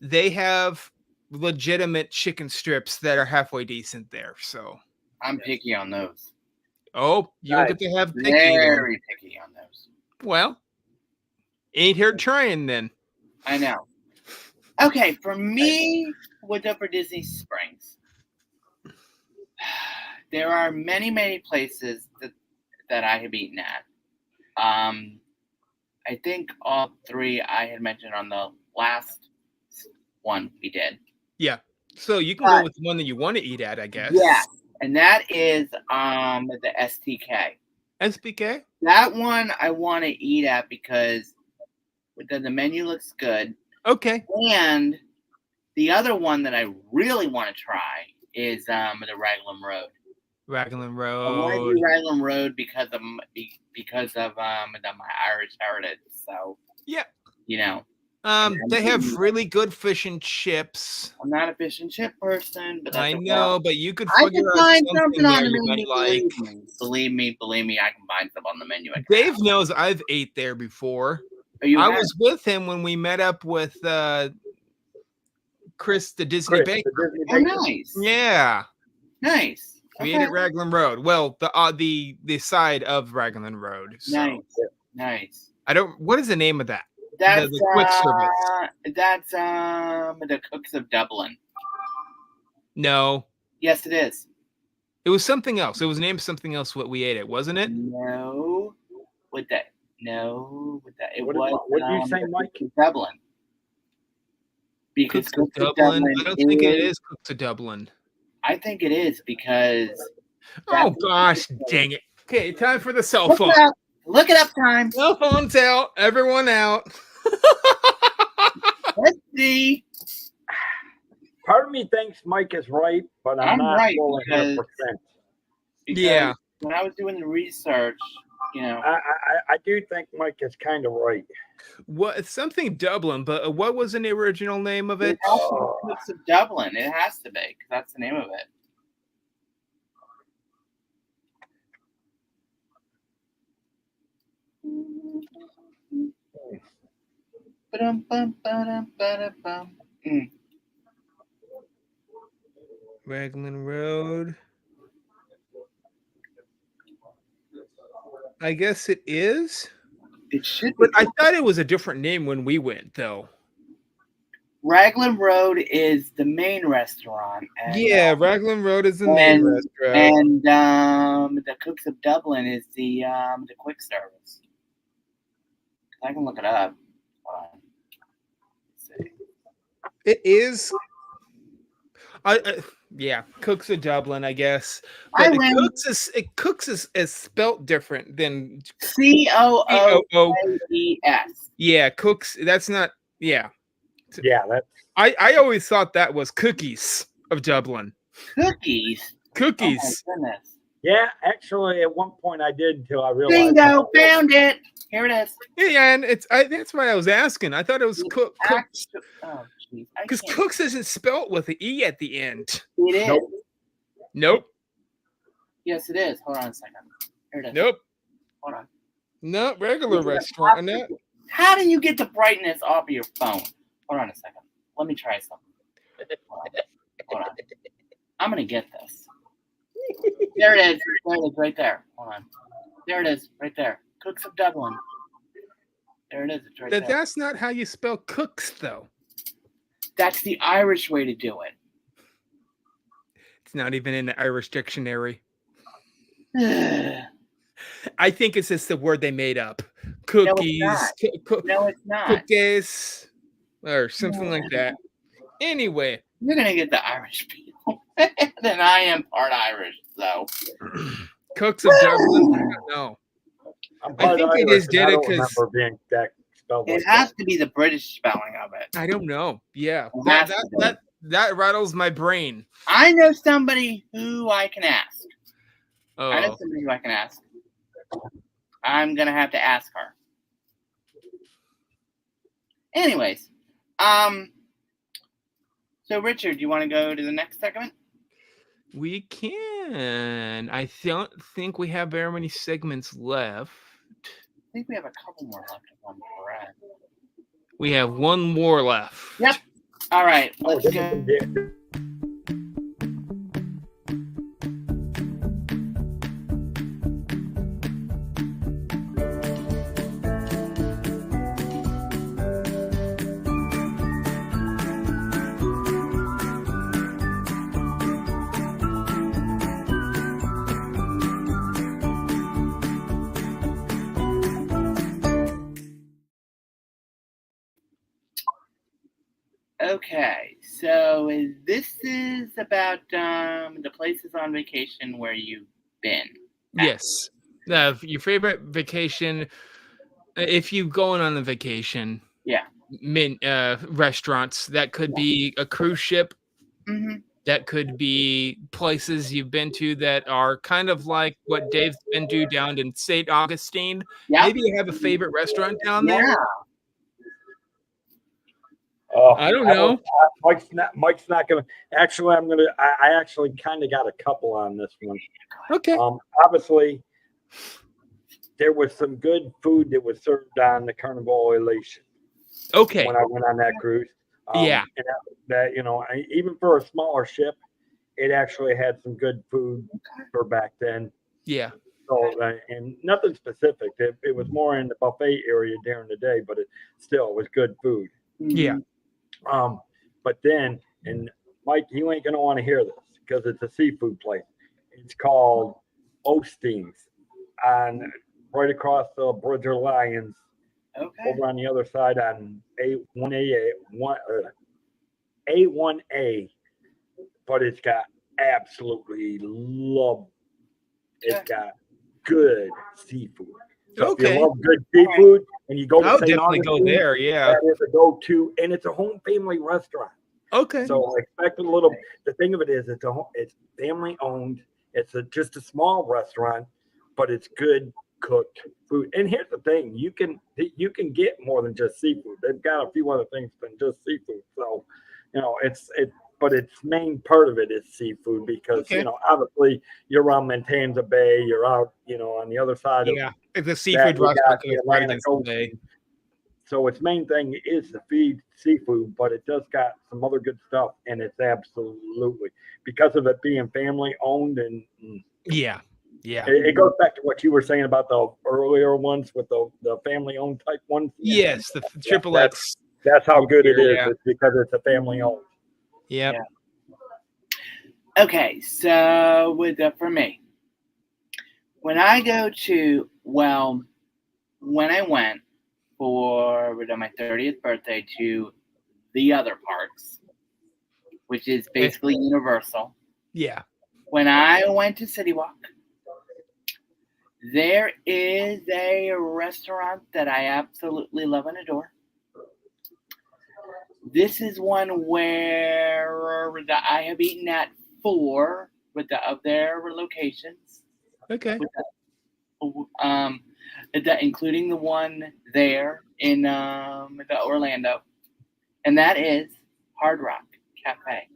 they have legitimate chicken strips that are halfway decent there. So I'm picky on those. Oh, you don't get to have picky. Very picky on those. Well, ain't here trying then. I know. Okay, for me, what's up for Disney Springs? There are many, many places that I have eaten at. I think all three I had mentioned on the last one we did. Yeah. So you can go with the one that you want to eat at, I guess. Yeah, and that is the STK. SBK? That one I want to eat at because the menu looks good. Okay. And the other one that I really want to try is the Raglan Road. Raglan I want to Road. do Raglan Road because of my Irish heritage. So Yeah. you know. They have really good fish and chips. I'm not a fish and chip person, but that's I know, but you could I figure can out find something on there the you menu. might like. Believe me, I can find stuff on the menu. Dave knows I've ate there before. I was with him when we met up with Chris, the Disney Baker. Oh, nice. Yeah. Nice. We ate at Raglan Road. Well, the side of Raglan Road. So. Nice. What is the name of that? That's the quick service. That's the Cooks of Dublin. No. Yes, it is. It was something else. It was named something else what we ate it, wasn't it? No. With that. It What was. What do you say, Mike? Dublin. Because Cooks of Dublin. I don't think it is Cooks of Dublin. I think it is because. Oh gosh, dang it! Okay, time for the cell phone. Look it up, time. Cell phone's out. Everyone out. Let's see. Part of me thinks Mike is right, but I'm not right fully 100%. Yeah. When I was doing the research, I do think Mike is kind of right. What something Dublin, but what was the original name of it? Cooks of Dublin. It has to be because that's the name of it. Raglan Road. I guess it is. It should, but I thought it was a different name when we went, though. Raglan Road is the main restaurant. And, Raglan Road is the main restaurant, and the Cooks of Dublin is the quick service. I can look it up. Let's see. It is. Cooks of Dublin, I guess. But Cooks is spelt different than Cooes. Yeah, Cooks. That's not. Yeah. Yeah, that's. I always thought that was Cookies of Dublin. Cookies. Oh my goodness. Yeah, actually, at one point I did until I realized. Bingo! Found it. Here it is. Yeah, and that's why I was asking. I thought it was Cooks. Oh, jeez. Because Cooks isn't spelt with an E at the end. It is. Nope. Yes, it is. Hold on a second. Here it is. Nope. Hold on. No, regular restaurant. How do you get the brightness off of your phone? Hold on a second. Let me try something. Hold on. I'm going to get this. There it is. There it is, right there. Hold on. There it is, right there. Cooks of Dublin. There it is. It's right there. That's not how you spell cooks, though. That's the Irish way to do it. It's not even in the Irish dictionary. I think it's just the word they made up. Cookies. No, it's not. Cookies. Or something like that. Anyway. You're going to get the Irish people. Then I am part Irish, so. Cooks of Dublin? No. I think they just did it because it has to be the British spelling of it. I don't know. Yeah. That rattles my brain. I know somebody who I can ask. Oh. I know somebody who I can ask. I'm going to have to ask her. Anyways. So, Richard, do you want to go to the next segment? We can. I don't think we have very many segments left. I think we have a couple more left. If I'm correct. We have one more left. Yep. All right. Let's go. Okay, so this is about the places on vacation where you've been. Yes. Your favorite vacation, if you going on a vacation, Yeah. restaurants, that could be a cruise ship, Mm-hmm. that could be places you've been to that are kind of like what Dave's been to down in St. Augustine. Yep. Maybe you have a favorite restaurant down Yeah. there. I don't know. Mike's not gonna. Actually, I'm gonna. I actually kind of got a couple on this one. Okay. Obviously, there was some good food that was served on the Carnival Elation Okay. when I went on that cruise. Yeah. And that even for a smaller ship, it actually had some good food for back then. Yeah. So and nothing specific. It was more in the buffet area during the day, but it still was good food. Yeah. But then, and Mike, you ain't gonna want to hear this because it's a seafood place. It's called Osteen's, on right across the Bridge of Lions, Okay. over on the other side on A1A, but it's got absolutely love. It's got good seafood. So if Okay. you love good seafood and you go to I'll St. definitely go Augustine, there. Yeah. that is a go-to, and it's a home family restaurant. Okay. So expect a little. The thing of it is, it's family owned. It's just a small restaurant, but it's good cooked food. And here's the thing: you can get more than just seafood. They've got a few other things than just seafood. So, but its main part of it is seafood because Okay. Obviously you're around Mantanza Bay. You're out, on the other side of Yeah. It's a seafood you got restaurant the that's right Atlantic against the bay. Ocean. So its main thing is to feed seafood, but it does got some other good stuff, and it's absolutely because of it being family owned, and Yeah. Yeah. it goes back to what you were saying about the earlier ones with the family owned type ones. Yes. The triple X. That's how good it is. Yeah. It's because it's a family owned. Yep. Yeah. Okay, so for me, when I went for my 30th birthday to the other parks, which is basically Universal. Yeah. When I went to City Walk, there is a restaurant that I absolutely love and adore. This is one where I have eaten at 4 of their locations. Okay. Including the one there in Orlando, and that is Hard Rock Cafe.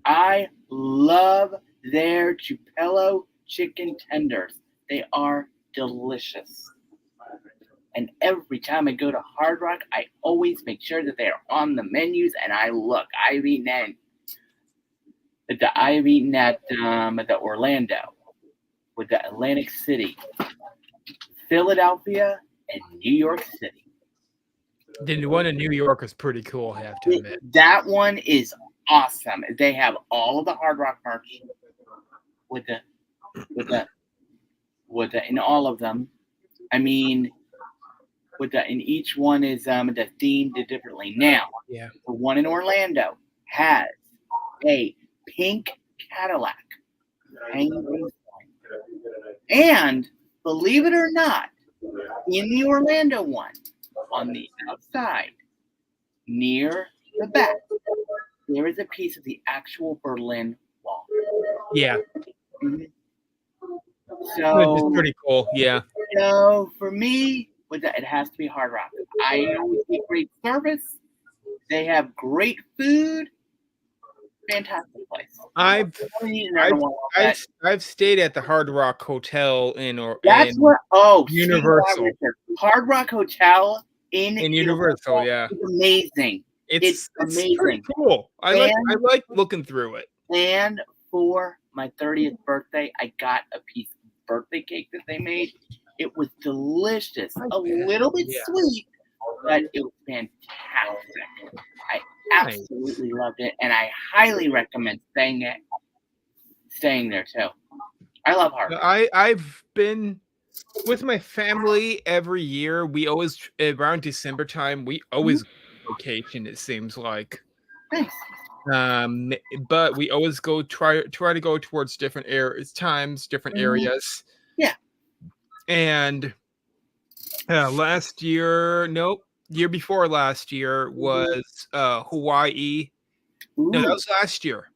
I love their Tupelo chicken tenders. They are delicious. And every time I go to Hard Rock, I always make sure that they are on the menus, and I look. I've eaten at the Orlando, with the Atlantic City, Philadelphia, and New York City. The one in New York is pretty cool, I have to admit. That one is awesome. They have all of the Hard Rock merch in all of them. I mean, in each one is themed differently. Now, Yeah. the one in Orlando has a pink Cadillac hanging. And believe it or not, in the Orlando one, on the outside, near the back, there is a piece of the actual Berlin Wall. Yeah. Mm-hmm. So it's pretty cool. Yeah. So for me, it has to be Hard Rock. I always get great service. They have great food. Fantastic place. I've stayed at the Hard Rock Hotel in Universal. Hard Rock Hotel in Universal, yeah. It's amazing. It's amazing. Pretty cool. I like looking through it. And for my 30th birthday, I got a piece of birthday cake that they made. It was delicious. A little bit sweet, but it was fantastic. I absolutely loved it, and I highly recommend staying there too. I love Hard Rock. I've been with my family every year. We always around December time. We always vacation. It seems like. Nice. But we always try to go towards different times, different areas. Yeah. And last year, nope, year before last year was Hawaii. No, that Ooh, was last year.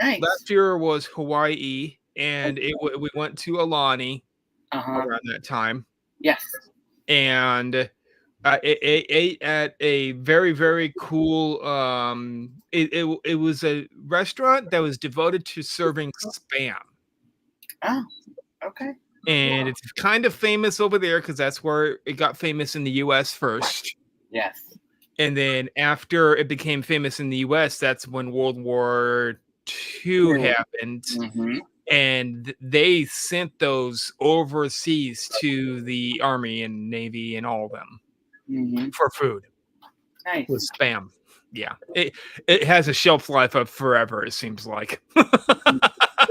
nice. Last year was Hawaii, and we went to Alani around that time. Yes. And it ate at a very, very cool. It was a restaurant that was devoted to serving spam. Oh, okay. And it's kind of famous over there because that's where it got famous in the U.S. first. Yes. And then after it became famous in the U.S., that's when World War II happened. Mm-hmm. And they sent those overseas to the Army and Navy and all of them for food. Nice. With spam. Yeah. It has a shelf life of forever, it seems like.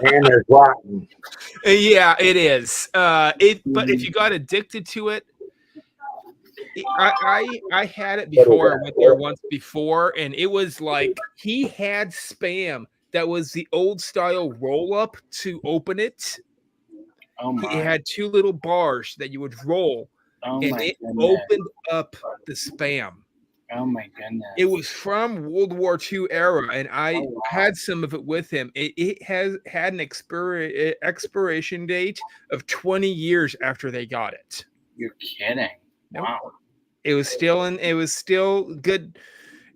And it's rotten. Yeah, it is. But if you got addicted to it, I had it before. I went there once before, and it was like he had spam that was the old style roll up to open it. Oh my. He had two little bars that you would roll, and it opened up the spam. Oh my goodness. It was from World War II era, and I had some of it with him. It has had an expiration date of 20 years after they got it. You're kidding. Nope. Wow. It was still good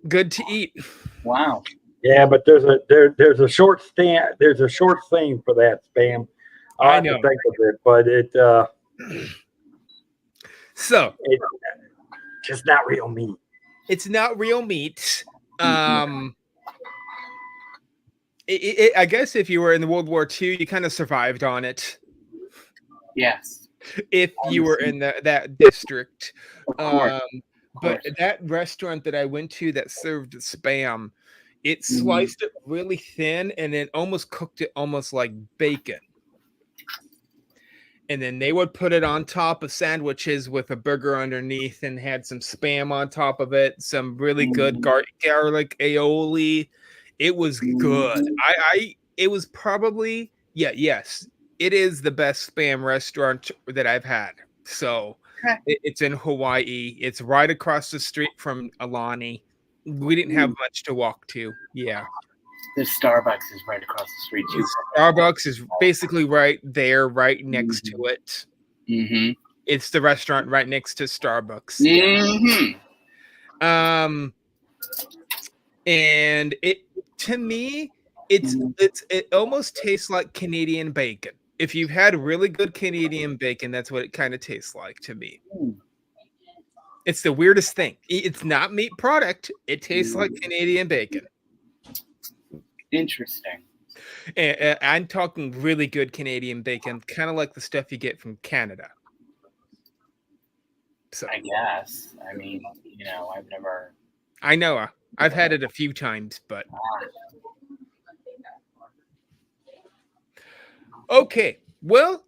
to eat. Wow. Yeah, but there's a short stand. There's a short thing for that spam. I know. Have to think of it, but so it's just not real meat. It's not real meat. I guess if you were in the World War II, you kind of survived on it. Yes. If you were in that district. But that restaurant that I went to that served spam, it sliced it really thin and then almost cooked it almost like bacon. And then they would put it on top of sandwiches with a burger underneath and had some spam on top of it, some really good garlic aioli. It was good. It was probably, yes, it is the best spam restaurant that I've had. So it's in Hawaii. It's right across the street from Alani. We didn't have much to walk to. Yeah. The Starbucks is right across the street too. Starbucks is basically right there, right next to it. Mm-hmm. It's the restaurant right next to Starbucks. Mm-hmm. And it, to me, it almost tastes like Canadian bacon. If you've had really good Canadian bacon, that's what it kind of tastes like to me. It's the weirdest thing. It's not meat product. It tastes like Canadian bacon. Interesting. And I'm talking really good Canadian bacon, kind of like the stuff you get from Canada. So I guess. I mean, I've never. I know. I've had it a few times, but. Okay. Well,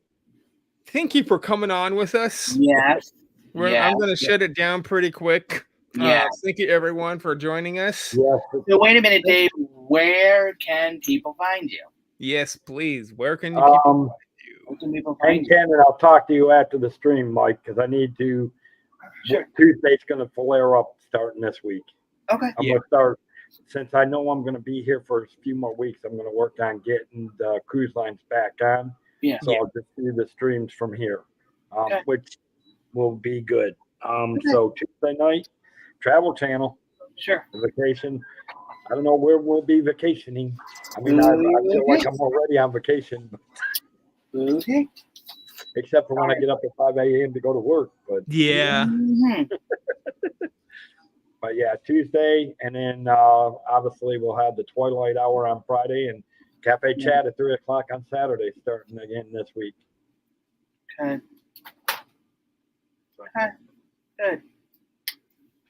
thank you for coming on with us. Yes. I'm going to shut it down pretty quick. Thank you, everyone, for joining us. Yes. So wait a minute, Dave. Where can people find you? Yes, please. Where can people find you? Where can people find you? And I'll talk to you after the stream, Mike, because I need to. Sure. Tuesday's going to flare up starting this week. Okay. I'm going to start, since I know I'm going to be here for a few more weeks, I'm going to work on getting the cruise lines back on. Yeah. So I'll just do the streams from here, which will be good. So Tuesday night, Travel Channel. Sure. Vacation. I don't know where we'll be vacationing. I mean, I feel like I'm already on vacation. Okay. Except for when I get up at 5 a.m. to go to work. But yeah. But yeah, Tuesday, and then obviously we'll have the Twilight Hour on Friday and Cafe Chat at 3 o'clock on Saturday, starting again this week. Okay. Good.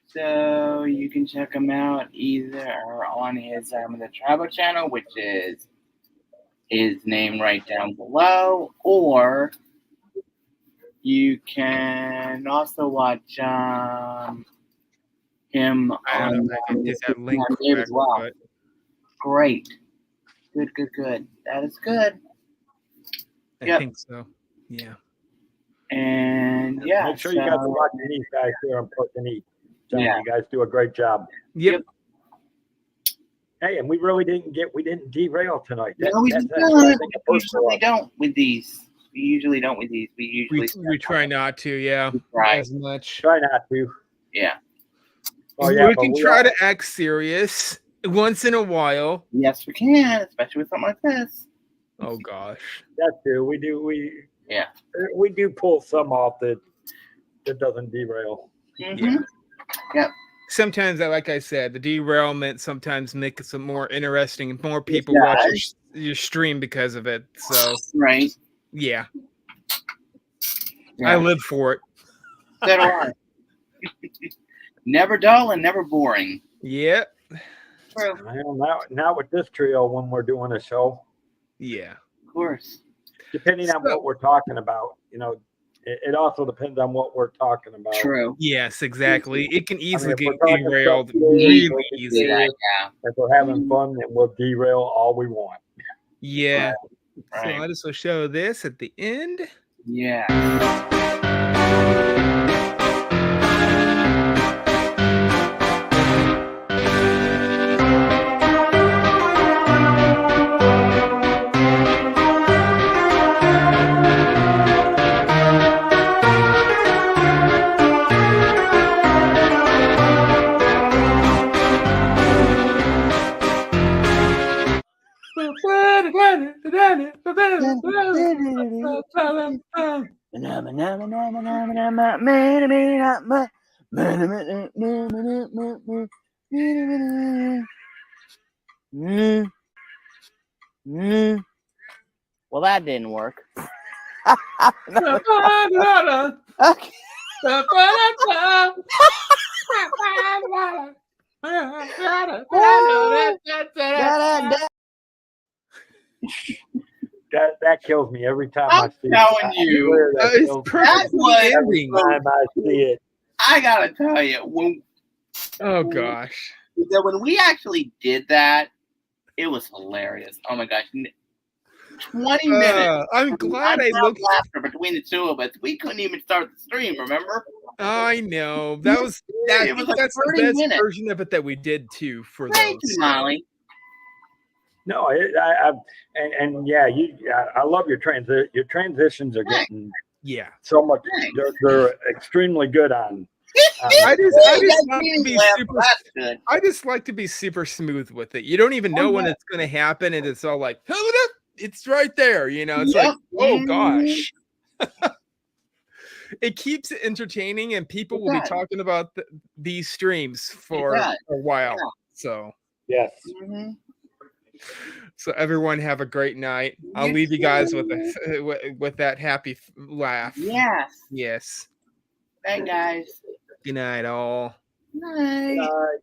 So you can check him out either on his the Travel Channel, which is his name right down below, or you can also watch him I don't on know if I did that link Dave as correct, well. but Great. Good. That is good. I think so. Yeah. And yeah, Make sure you guys are watching these guys here on Push and Eat. Yeah. You guys do a great job. Yep. Hey, and we didn't derail tonight. No, we usually don't with these. We usually don't with these. We try not to, yeah. Right. As much. Try not to. Yeah. Oh, yeah, we can try to act serious once in a while. Yes, we can, especially with something like this. Oh gosh. That's true. We do pull some off that doesn't derail. Mm-hmm. Yeah. Yep. Sometimes, like I said, the derailment sometimes makes it more interesting and more people watch your stream because of it. So right. Yeah. I live for it. So do I. Never dull and never boring. Yeah. True. Well, now with this trio, when we're doing a show. Yeah. Of course. Depending on what we're talking about, it also depends on what we're talking about. True. Yes, exactly. It can easily get talking derailed stuff, really easy. Yeah. If we're having fun, then we'll derail all we want. Yeah. Right. So I just will show this at the end. Yeah. Well, that didn't work. Okay. That kills me every time I see it. I'm telling you, That was every time I see it. I gotta tell you, Gosh. when we actually did that, it was hilarious. Oh my gosh. 20 minutes. I'm glad I looked laughter between the two of us. We couldn't even start the stream, remember? I know. That was It was like that's the 30 best minutes. version of it that we did too for Thank those. you, Molly. No, I love your transitions are getting so much. They're extremely good on. I just like to be super smooth with it. You don't even know when it's going to happen, and it's all like, it's right there. It's like, oh gosh. It keeps it entertaining, and people will be talking about these streams for a while. So yes. Mm-hmm. So everyone have a great night. I'll leave you guys with that happy laugh. Yes. Yes. Bye, guys. Good night, all. Night. Bye.